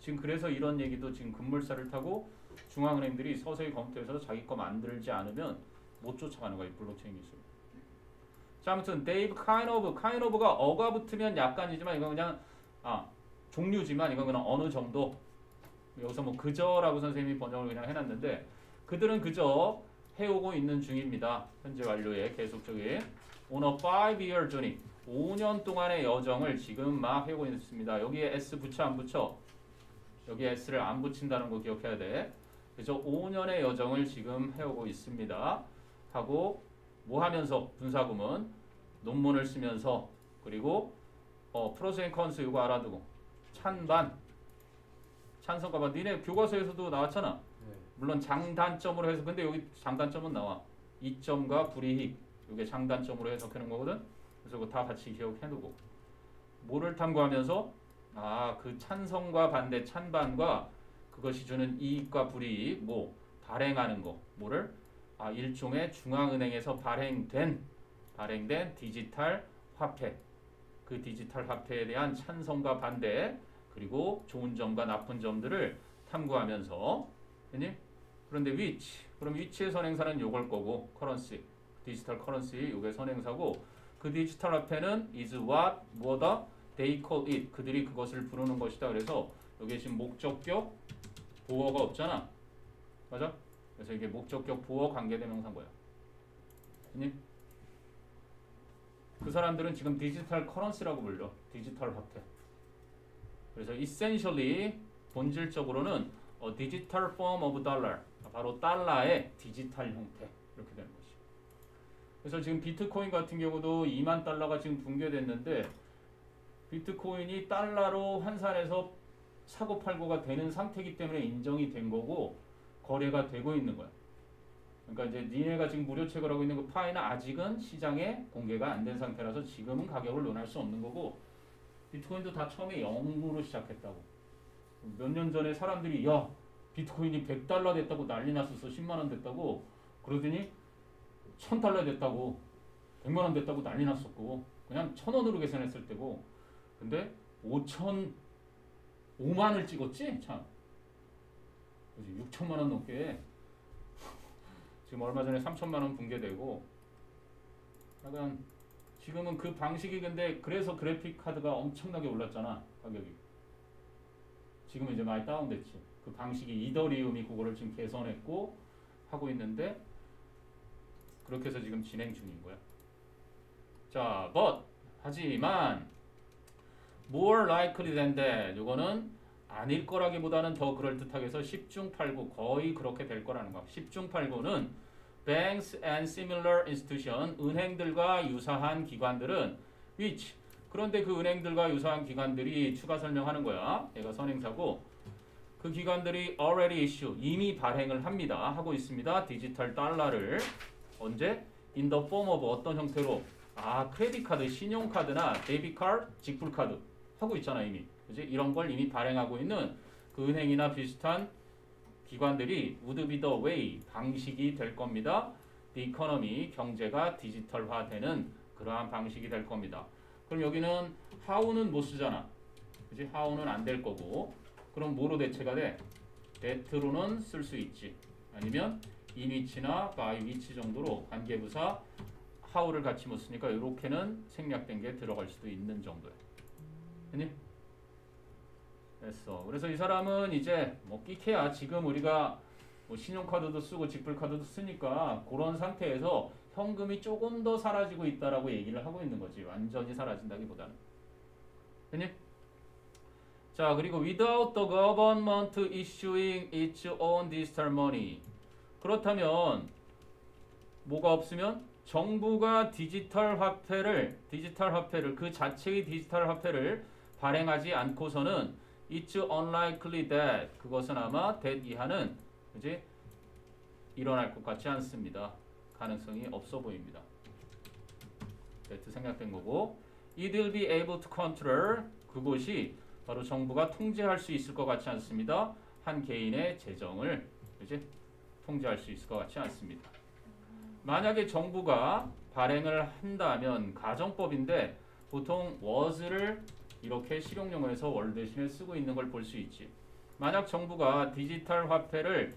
지금 그래서 이런 얘기도 지금 급물살을 타고 중앙은행들이 서서히 검토해서 자기 거 만들지 않으면 못 쫓아가는 거예요. 블록체인 기술. 자, 아무튼 Dave kind of가 어가 붙으면 약간이지만 이건 그냥 종류지만 이건 그냥 어느 정도. 여기서 뭐 그저라고 선생님이 번역을 그냥 해놨는데 그들은 그저 해오고 있는 중입니다. 현재 완료의 계속적인 on a 5-year journey 5년 동안의 여정을 지금 막 해오고 있습니다. 여기에 S 붙여 안 붙여? 여기에 S를 안 붙인다는 거 기억해야 돼. 그래서 5년의 여정을 지금 해오고 있습니다. 하고 뭐 하면서 분사구문 논문을 쓰면서 그리고 프로스 앤 컨스 이거 알아두고 찬반 찬성과 반 니네 교과서에서도 나왔잖아. 네. 물론 장단점으로 해서 근데 여기 장단점은 나와. 이점과 불이익 이게 장단점으로 해석하는 거거든. 그래서 이거 다 같이 기억해두고 뭐를 탐구하면서 그 찬성과 반대 찬반과 그것이 주는 이익과 불이익 뭐 발행하는 거 뭐를 일종의 중앙은행에서 발행된 디지털 화폐 그 디지털 화폐에 대한 찬성과 반대 그리고 좋은 점과 나쁜 점들을 탐구하면서 그런데 그럼 위치의 선행사는 요걸 거고 커런시 디지털 커런시 요게 선행사고 그 디지털 화폐는 is what 뭐다 they call it 그들이 그것을 부르는 것이다. 그래서 여기 지금 목적격 보어가 없잖아. 맞아? 그래서 이게 목적격 보어 관계대명사인 거야. 그 사람들은 지금 디지털 커런시라고 불려. 디지털 화폐. 그래서 essentially 본질적으로는 a digital form of dollar. 바로 달러의 디지털 형태. 이렇게 되는 거지. 그래서 지금 비트코인 같은 경우도 2만 달러가 지금 붕괴됐는데 비트코인이 달러로 환산해서 사고 팔고가 되는 상태이기 때문에 인정이 된 거고 거래가 되고 있는 거야. 그러니까 이제 니네가 지금 무료 채굴하고 있는 그 파이는 아직은 시장에 공개가 안 된 상태라서 지금은 가격을 논할 수 없는 거고 비트코인도 다 처음에 0으로 시작했다고. 몇 년 전에 사람들이 야 비트코인이 100달러 됐다고 난리 났었어. 10만 원 됐다고. 그러더니 1000달러 됐다고 100만 원 됐다고 난리 났었고 그냥 1000원으로 계산했을 때고 근데 5만을 찍었지? 참 6천만 원 넘게 지금 얼마 전에 3천만 원 붕괴되고 약간 지금은 그 방식이 근데 그래서 그래픽 카드가 엄청나게 올랐잖아 가격이. 지금은 이제 많이 다운됐지. 그 방식이 이더리움이 그거를 지금 개선했고 하고 있는데 그렇게 해서 지금 진행 중인 거야. 자, but 하지만 more likely than that 이거는 아닐 거라기보다는 더 그럴듯하게 해서 10중 8구 거의 그렇게 될 거라는 거야. 10중 8구는 banks and similar institution 은행들과 유사한 기관들은 which 그런데 그 은행들과 유사한 기관들이 추가 설명하는 거야. 얘가 선행사고 그 기관들이 already issue 이미 발행을 합니다. 하고 있습니다. 디지털 달러를 언제? in the form of 어떤 형태로? 크레딧 카드, 신용 카드나 데비트 카드, 직불 카드 하고 있잖아 이미. 그지? 이런 걸 이미 발행하고 있는 그 은행이나 비슷한 기관들이 would be the way 방식이 될 겁니다. The economy 경제가 디지털화되는 그러한 방식이 될 겁니다. 그럼 여기는 how는 못 쓰잖아. 그지? how는 안 될 거고. 그럼 뭐로 대체가 돼? that로는 쓸 수 있지. 아니면 in which나 by which 정도로 관계부사 how를 같이 못 쓰니까 이렇게는 생략된 게 들어갈 수도 있는 정도야. 됐니? 됐어. 그래서 이 사람은 이제 뭐 끽해야 지금 우리가 뭐 신용카드도 쓰고 직불카드도 쓰니까 그런 상태에서 현금이 조금 더 사라지고 있다라고 얘기를 하고 있는 거지. 완전히 사라진다기보다는. 됐니? 자, 그리고 without the government issuing its own digital money. 그렇다면 뭐가 없으면 정부가 디지털 화폐를 그 자체의 디지털 화폐를 발행하지 않고서는 it's unlikely that 그것은 아마 that 이하는 그지? 일어날 것 같지 않습니다. 가능성이 없어 보입니다. that 생략된 거고 it will be able to control 그것이 바로 정부가 통제할 수 있을 것 같지 않습니다. 한 개인의 재정을 그지? 통제할 수 있을 것 같지 않습니다. 만약에 정부가 발행을 한다면 가정법인데 보통 was를 이렇게 실용용어에서 월 대신에 쓰고 있는 걸 볼 수 있지. 만약 정부가 디지털 화폐를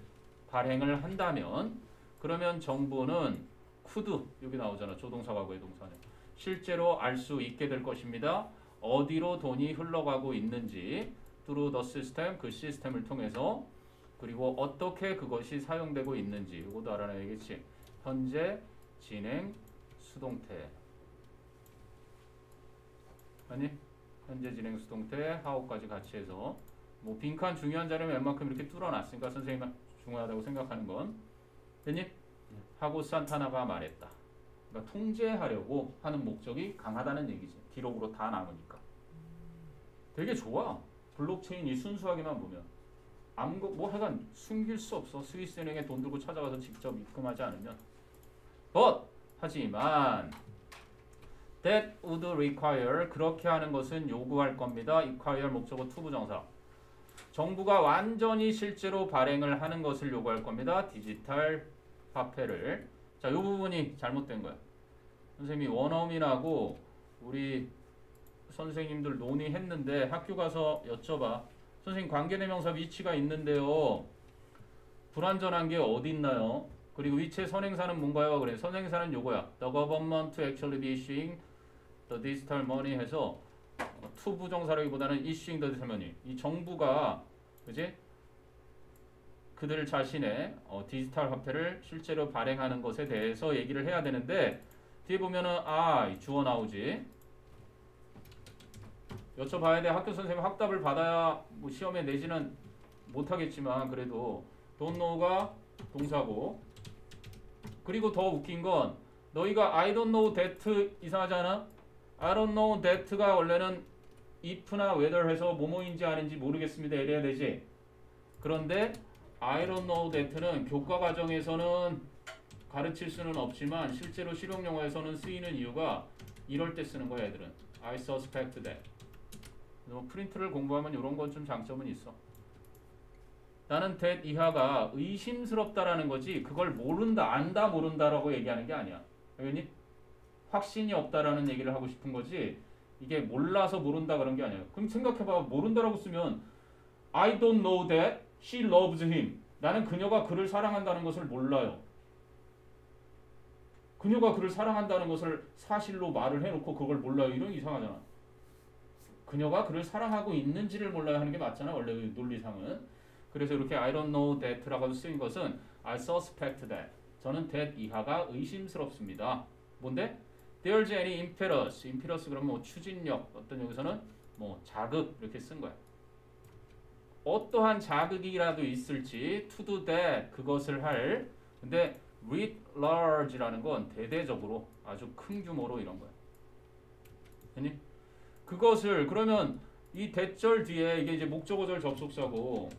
발행을 한다면 그러면 정부는 could 여기 나오잖아. 조동사 과거의 동사는 실제로 알 수 있게 될 것입니다. 어디로 돈이 흘러가고 있는지 through the system 그 시스템을 통해서 그리고 어떻게 그것이 사용되고 있는지 이것도 알아내야겠지. 현재 진행 수동태 아니 현재 진행 수동태 how까지 같이 해서 뭐 빈칸 중요한 자리면 웬만큼 이렇게 뚫어놨으니까 선생님이 중요하다고 생각하는 건 됐니? 하고 산타나가 말했다. 그러니까 통제하려고 하는 목적이 강하다는 얘기지. 기록으로 다 남으니까. 되게 좋아. 블록체인이 순수하게만 보면. 아무거 뭐 하여간 숨길 수 없어. 스위스은행에 돈 들고 찾아가서 직접 입금하지 않으면. But 하지만 that would require 그렇게 하는 것은 요구할 겁니다. require 목적어 to 부정사. 정부가 완전히 실제로 발행을 하는 것을 요구할 겁니다. 디지털 화폐를. 자, 이 부분이 잘못된 거야. 선생님이 원어민하고 우리 선생님들 논의했는데 학교 가서 여쭤봐. 선생님 관계대명사 위치가 있는데요. 불완전한 게 어디 있나요? 그리고 위치의 선행사는 뭔가요? 그래. 선행사는 요거야. The government to actually be issuing the digital money 해서 to 부정사라기보다는 issuing the digital money. 이 정부가 그지? 그들 자신의 디지털 화폐를 실제로 발행하는 것에 대해서 얘기를 해야 되는데 뒤에 보면은 주어 나오지. 여쭤봐야 돼. 학교 선생님 확답을 받아야 뭐 시험에 내지는 못하겠지만 그래도 don't know가 동사고 그리고 더 웃긴 건 너희가 I don't know that 이상하지 않아? I don't know that가 원래는 if나 whether 해서 뭐뭐인지 아닌지 모르겠습니다 이래야 되지. 그런데 I don't know that는 교과 과정에서는 가르칠 수는 없지만 실제로 실용 용어에서는 쓰이는 이유가 이럴 때 쓰는 거야 애들은. I suspect that. 프린트를 공부하면 이런 건 좀 장점은 있어. 나는 that 이하가 의심스럽다라는 거지 그걸 모른다, 안다, 모른다라고 얘기하는 게 아니야. 알겠니? 확신이 없다라는 얘기를 하고 싶은 거지 이게 몰라서 모른다 그런 게 아니야. 그럼 생각해봐. 모른다라고 쓰면 I don't know that she loves him. 나는 그녀가 그를 사랑한다는 것을 몰라요. 그녀가 그를 사랑한다는 것을 사실로 말을 해놓고 그걸 몰라요. 이런 이상하잖아. 그녀가 그를 사랑하고 있는지를 몰라야 하는 게 맞잖아. 원래 논리상은. 그래서 이렇게 I don't know that라고 쓰인 것은 I suspect that. 저는 that 이하가 의심스럽습니다. 뭔데? There's any impetus. impetus 그러면 뭐 추진력. 어떤 여기서는 뭐 자극 이렇게 쓴 거야. 어떠한 자극이라도 있을지 to do that 그것을 할. 근데 writ large라는 건 대대적으로 아주 큰 규모로 이런 거야. 됐니? 그것을 그러면 이 대절 뒤에 이게 이제 목적어절 접속사고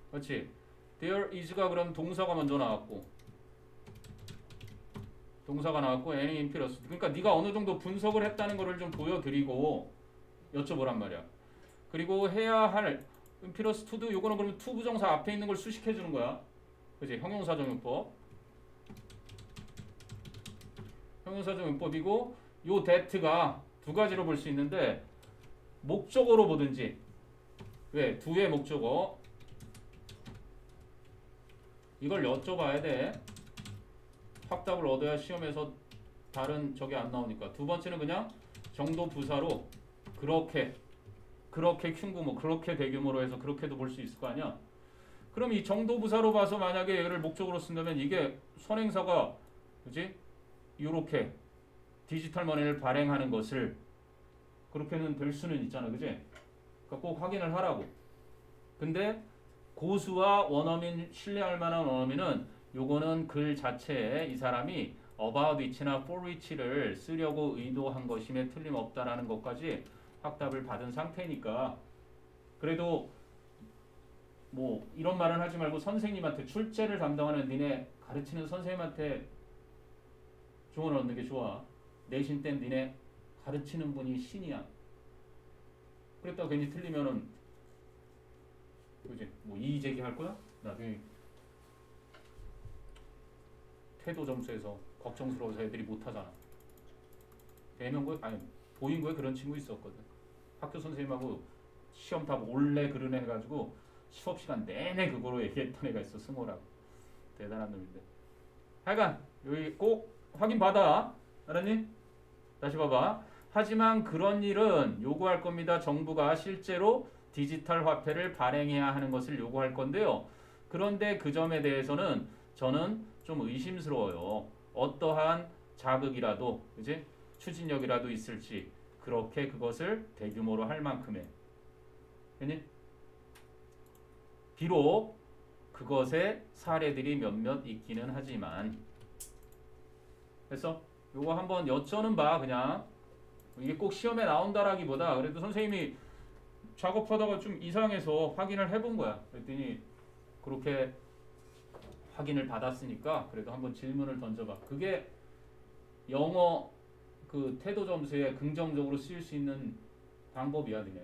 그렇지? There is가 그럼 동사가 먼저 나왔고 동사가 나왔고 any impetus 그러니까 네가 어느 정도 분석을 했다는 거를 좀 보여드리고 여쭤보란 말이야. 그리고 해야 할 impetus to도 요거는 그러면 to 부정사 앞에 있는 걸 수식해 주는 거야. 그렇지? 형용사정용법 형용사정용법이고 요 that가 두 가지로 볼 수 있는데 목적어로 보든지 왜? 두의 목적어 이걸 여쭤봐야 돼. 확답을 얻어야 시험에서 다른 저게 안 나오니까. 두 번째는 그냥 정도 부사로 그렇게 흉구 뭐 그렇게 대규모로 해서 그렇게도 볼 수 있을 거 아니야. 그럼 이 정도 부사로 봐서 만약에 얘를 목적으로 쓴다면 이게 선행사가 그지? 요렇게 디지털 머니를 발행하는 것을 그렇게는 될 수는 있잖아. 그지? 그러니까 꼭 확인을 하라고. 근데 고수와 원어민 신뢰할 만한 원어민은 요거는 글 자체에 이 사람이 about which나 for which를 쓰려고 의도한 것임에 틀림없다라는 것까지 확답을 받은 상태니까 그래도 뭐 이런 말은 하지 말고 선생님한테 출제를 담당하는 니네 가르치는 선생님한테 조언을 얻는 게 좋아. 내신 땐 니네 가르치는 분이 신이야. 그랬다가 괜히 틀리면은 그지? 뭐 이의 제기할 거야? 나중에 태도 점수에서 걱정스러워서 애들이 못하잖아. 대명고에 아니 보인고에 그런 친구 있었거든. 학교 선생님하고 시험답 몰래 그러네 해가지고 수업 시간 내내 그거로 얘기했던 애가 있어. 승호라고. 대단한 놈인데. 하여간 여기 꼭 확인 받아. 알았니? 다시 봐봐. 하지만 그런 일은 요구할 겁니다. 정부가 실제로 디지털 화폐를 발행해야 하는 것을 요구할 건데요. 그런데 그 점에 대해서는 저는 좀 의심스러워요. 어떠한 자극이라도, 그지? 추진력이라도 있을지 그렇게 그것을 대규모로 할 만큼의, 그니? 비록 그것의 사례들이 몇몇 있기는 하지만, 그래서 요거 한번 여쭤는 봐. 그냥 이게 꼭 시험에 나온다라기보다 그래도 선생님이 작업하다가 좀 이상해서 확인을 해본 거야. 그랬더니 그렇게 확인을 받았으니까 그래도 한번 질문을 던져봐. 그게 영어 그 태도 점수에 긍정적으로 쓰일 수 있는 방법이야, 그냥.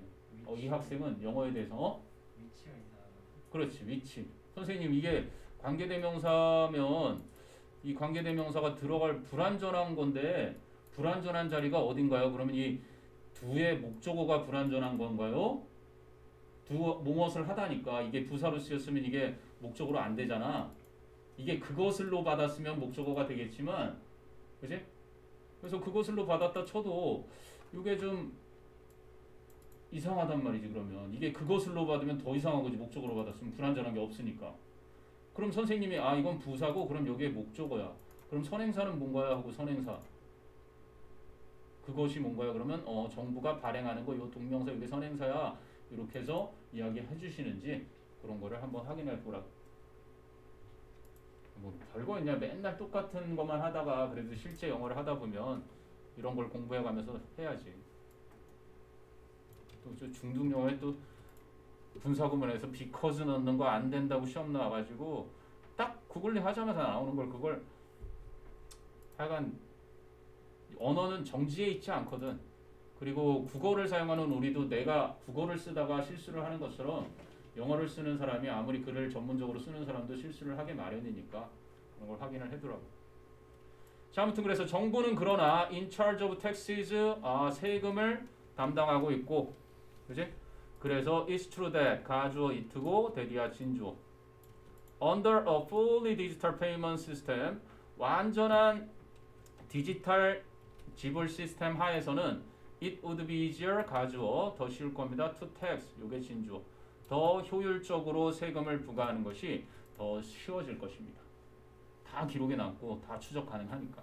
이 학생은 영어에 대해서 위치가 이상하다. 그렇지, 위치. 선생님 이게 관계대명사면 이 관계대명사가 들어갈 불완전한 건데 불완전한 자리가 어딘가요? 그러면 이 두의 목적어가 불완전한 건가요? 두 무엇을 하다니까 이게 부사로 쓰였으면 이게 목적어로 안 되잖아. 이게 그것을로 받았으면 목적어가 되겠지만, 그지? 그래서 그것을로 받았다 쳐도 이게 좀 이상하단 말이지. 그러면 이게 그것을로 받으면 더 이상한 거지. 목적어로 받았으면 불완전한 게 없으니까. 그럼 선생님이 아 이건 부사고 그럼 여기에 목적어야. 그럼 선행사는 뭔가요? 하고 선행사. 그것이 뭔가요? 그러면 정부가 발행하는 거 요 동명사 이게 선행사야. 이렇게 해서 이야기해 주시는지 그런 거를 한번 확인해 보라고. 뭐 별거 있냐? 맨날 똑같은 것만 하다가 그래도 실제 영어를 하다 보면 이런 걸 공부해 가면서 해야지. 또 저 중등 영어에 또 분사구문에서 because 넣는 거 안 된다고 시험 나와가지고 딱 구글링 하자마자 나오는 걸 그걸 하여간 언어는 정지해 있지 않거든. 그리고 국어를 사용하는 우리도 내가 국어를 쓰다가 실수를 하는 것처럼 영어를 쓰는 사람이 아무리 글을 전문적으로 쓰는 사람도 실수를 하게 마련이니까 그런 걸 확인을 해두라고. 자, 아무튼 그래서 정부는 그러나 in charge of taxes 세금을 담당하고 있고, 그지? 그래서 it's true that 가주어 it고 대디아 진주어 under a fully digital payment system 완전한 디지털 지불 시스템 하에서는 it would be easier 가주어 더 쉬울 겁니다. to tax 요게 진주어 더 효율적으로 세금을 부과하는 것이 더 쉬워질 것입니다. 다 기록에 남고 다 추적 가능하니까.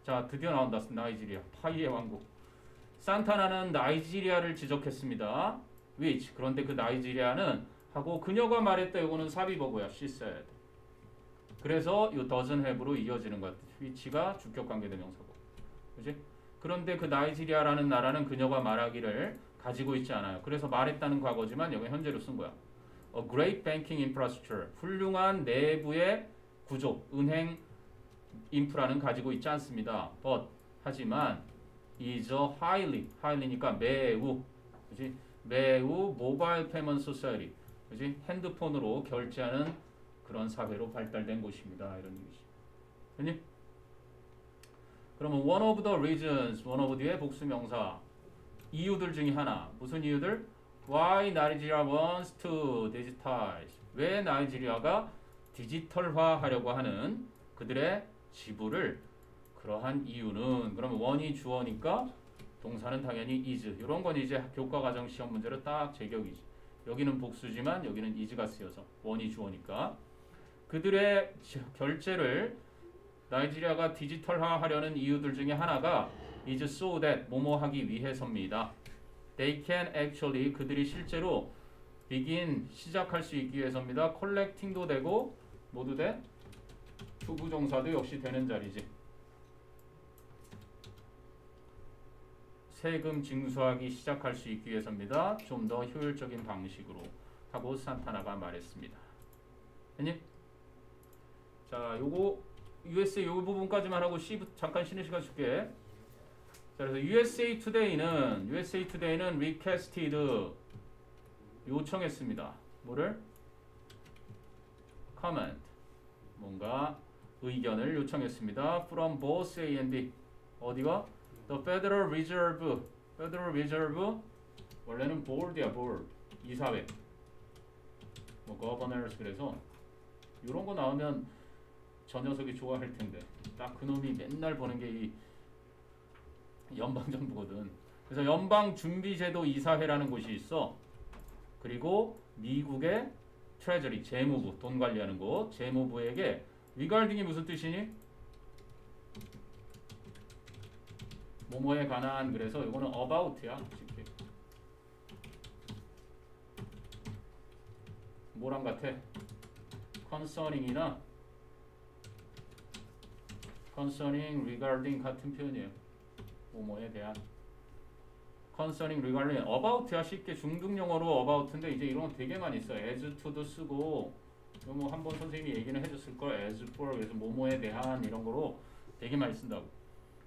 자, 드디어 나온다. 나이지리아 파이의 왕국. 산타나는 나이지리아를 지적했습니다. which 그런데 그 나이지리아는 하고 그녀가 말했다. 이거는 사비버고야. she said. 그래서 이 doesn't have로 이어지는 것. which가 주격 관계대명사고. 그지? 그런데 그 나이지리아라는 나라는 그녀가 말하기를 가지고 있지 않아요. 그래서 말했다는 과거지만 여기 현재로 쓴 거야. A great banking infrastructure. 훌륭한 내부의 구조, 은행 인프라는 가지고 있지 않습니다. But 하지만 is a highly니까 매우, 그지? 매우 모바일 페이먼트 소사이티, 그지? 핸드폰으로 결제하는 그런 사회로 발달된 곳입니다. 이런 얘기지. 됐니? 그러면 one of the reasons, one of 뒤에 복수명사 이유들 중에 하나. 무슨 이유들? Why Nigeria wants to digitize. 왜 나이지리아가 디지털화하려고 하는 그들의 지불을 그러한 이유는 그러면 원이 주어니까 동사는 당연히 is. 이런 건 이제 교과과정 시험 문제로 딱 제격이지. 여기는 복수지만 여기는 is가 쓰여서 원이 주어니까 그들의 결제를 나이지리아가 디지털화하려는 이유들 중에 하나가 is so that 뭐뭐 하기 위해서입니다. They can actually 그들이 실제로 begin 시작할 수 있기 위해서입니다. collecting도 되고 모두 돼 투부정사도 역시 되는 자리지. 세금 징수하기 시작할 수 있기 위해서입니다. 좀 더 효율적인 방식으로 하고 산타나가 말했습니다. 됐니? 자, 요거 USA 요 부분까지만 하고 C 잠깐 쉬는 시간 줄게. 자, 그래서 USA Today는 requested 요청했습니다. 뭐를? comment 뭔가 의견을 요청했습니다. from both A and B 어디가? The Federal Reserve 원래는 board이야 board. 이사회. 뭐 governors 그래서 이런 거 나오면 저 녀석이 좋아할 텐데 딱 그놈이 맨날 보는 게 이 연방정부거든. 그래서 연방준비제도 이사회라는 곳이 있어. 그리고 미국의 트레저리 재무부 돈 관리하는 곳 재무부에게 regarding이 무슨 뜻이니? 뭐뭐에 관한. 그래서 이거는 about야. 쉽게. 뭐랑 같아? concerning이나 concerning, regarding 같은 표현이에요. 뭐뭐에 대한. concerning, regarding, about야. 쉽게 중등용어로 about인데 이제 이런 거 되게 많이 써. as to도 쓰고 이거 뭐 한번 선생님이 얘기는 해줬을 걸. as for 그래서 뭐뭐에 대한 이런 거로 되게 많이 쓴다고.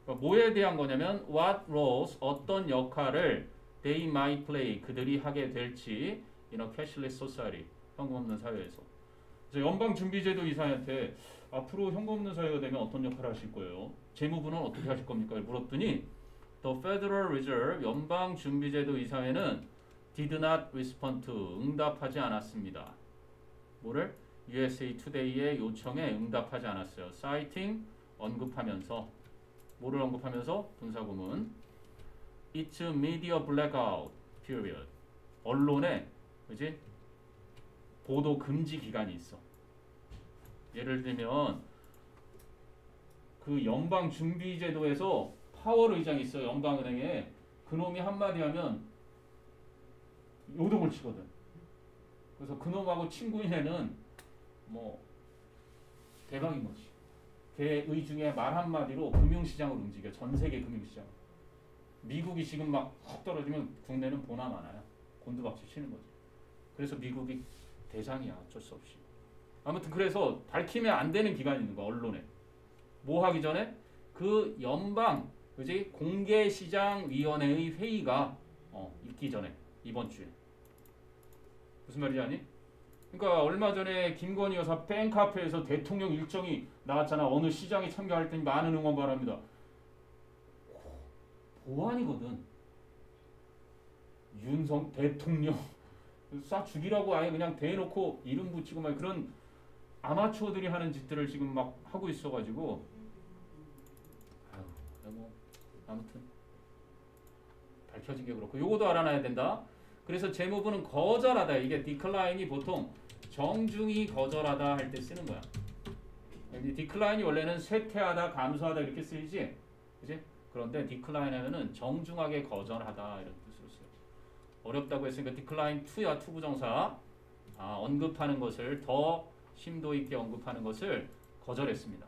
그러니까 뭐에 대한 거냐면 what roles 어떤 역할을 they might play 그들이 하게 될지 in a cashless society 현금 없는 사회에서. 그래서 연방준비제도 이사한테 앞으로 현금 없는 사회가 되면 어떤 역할을 하실 거예요? 재무부는 어떻게 하실 겁니까? 물었더니 The Federal Reserve 연방준비제도 이사회는 did not respond to 응답하지 않았습니다. 뭐를? USA Today의 요청에 응답하지 않았어요. citing 언급하면서 뭐를 언급하면서? 분사구문 It's a media blackout period 언론에 그지? 보도 금지 기간이 있어. 예를 들면 그 연방준비제도에서 파월 의장이 있어. 연방은행에 그놈이 한마디 하면 요동을 치거든. 그래서 그놈하고 친구인 애는 뭐 대박인 거지. 걔의 중에 말 한마디로 금융시장을 움직여. 전 세계 금융시장. 미국이 지금 막 훅 떨어지면 국내는 보나 마나야. 곤두박질 치는 거지. 그래서 미국이 대장이야. 어쩔 수 없이. 아무튼 그래서 밝히면 안 되는 기간이 있는 거야. 언론에. 뭐 하기 전에? 그 연방 그지? 공개시장위원회의 회의가 있기 전에 이번 주에. 무슨 말인지 아니? 그러니까 얼마 전에 김건희 여사 팬카페에서 대통령 일정이 나왔잖아. 어느 시장에 참가할 테니 많은 응원 바랍니다. 보안이거든. 윤석 대통령 쏴 죽이라고 아예 그냥 대놓고 이름 붙이고 막 그런 아마추어들이 하는 짓들을 지금 막 하고 있어가지고 뭐 아무튼 밝혀진 게 그렇고 요거도 알아놔야 된다. 그래서 재무부는 거절하다. 이게 decline이 보통 정중히 거절하다 할 때 쓰는 거야. decline이 원래는 쇠퇴하다, 감소하다 이렇게 쓰이지, 그지? 그런데 decline 하면은 정중하게 거절하다 이런 뜻으로 써요. 어렵다고 했으니까 decline to야 투부정사. 언급하는 것을 더 심도 있게 언급하는 것을 거절했습니다.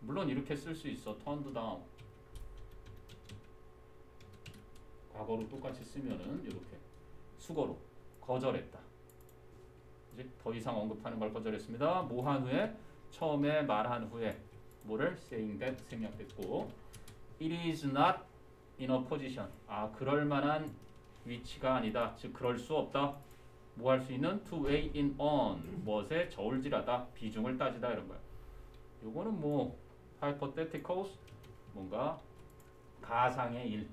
물론 이렇게 쓸 수 있어. turned down. 과거로 똑같이 쓰면은 이렇게 수거로 거절했다. 이제 더 이상 언급하는 걸 거절했습니다. 뭐 한 후에? 처음에 말한 후에 뭐를? saying that 생략됐고 it is not in a position. 그럴 만한 위치가 아니다. 즉 그럴 수 없다. 뭐 할 수 있는? to weigh in on 무엇에 저울질하다. 비중을 따지다 이런 거야. 요거는 뭐 hypotheticals 뭔가 가상의 일.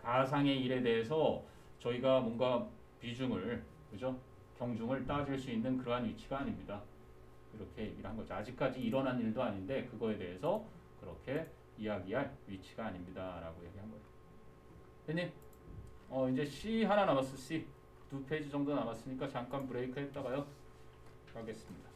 가상의 일에 대해서 저희가 뭔가 비중을, 그죠? 경중을 따질 수 있는 그러한 위치가 아닙니다. 이렇게 얘기를 한 거죠. 아직까지 일어난 일도 아닌데 그거에 대해서 그렇게 이야기할 위치가 아닙니다. 라고 얘기한 거예요. 됐니? 이제 C 하나 남았어. C. 2페이지 정도 남았으니까 잠깐 브레이크 했다가요. 가겠습니다.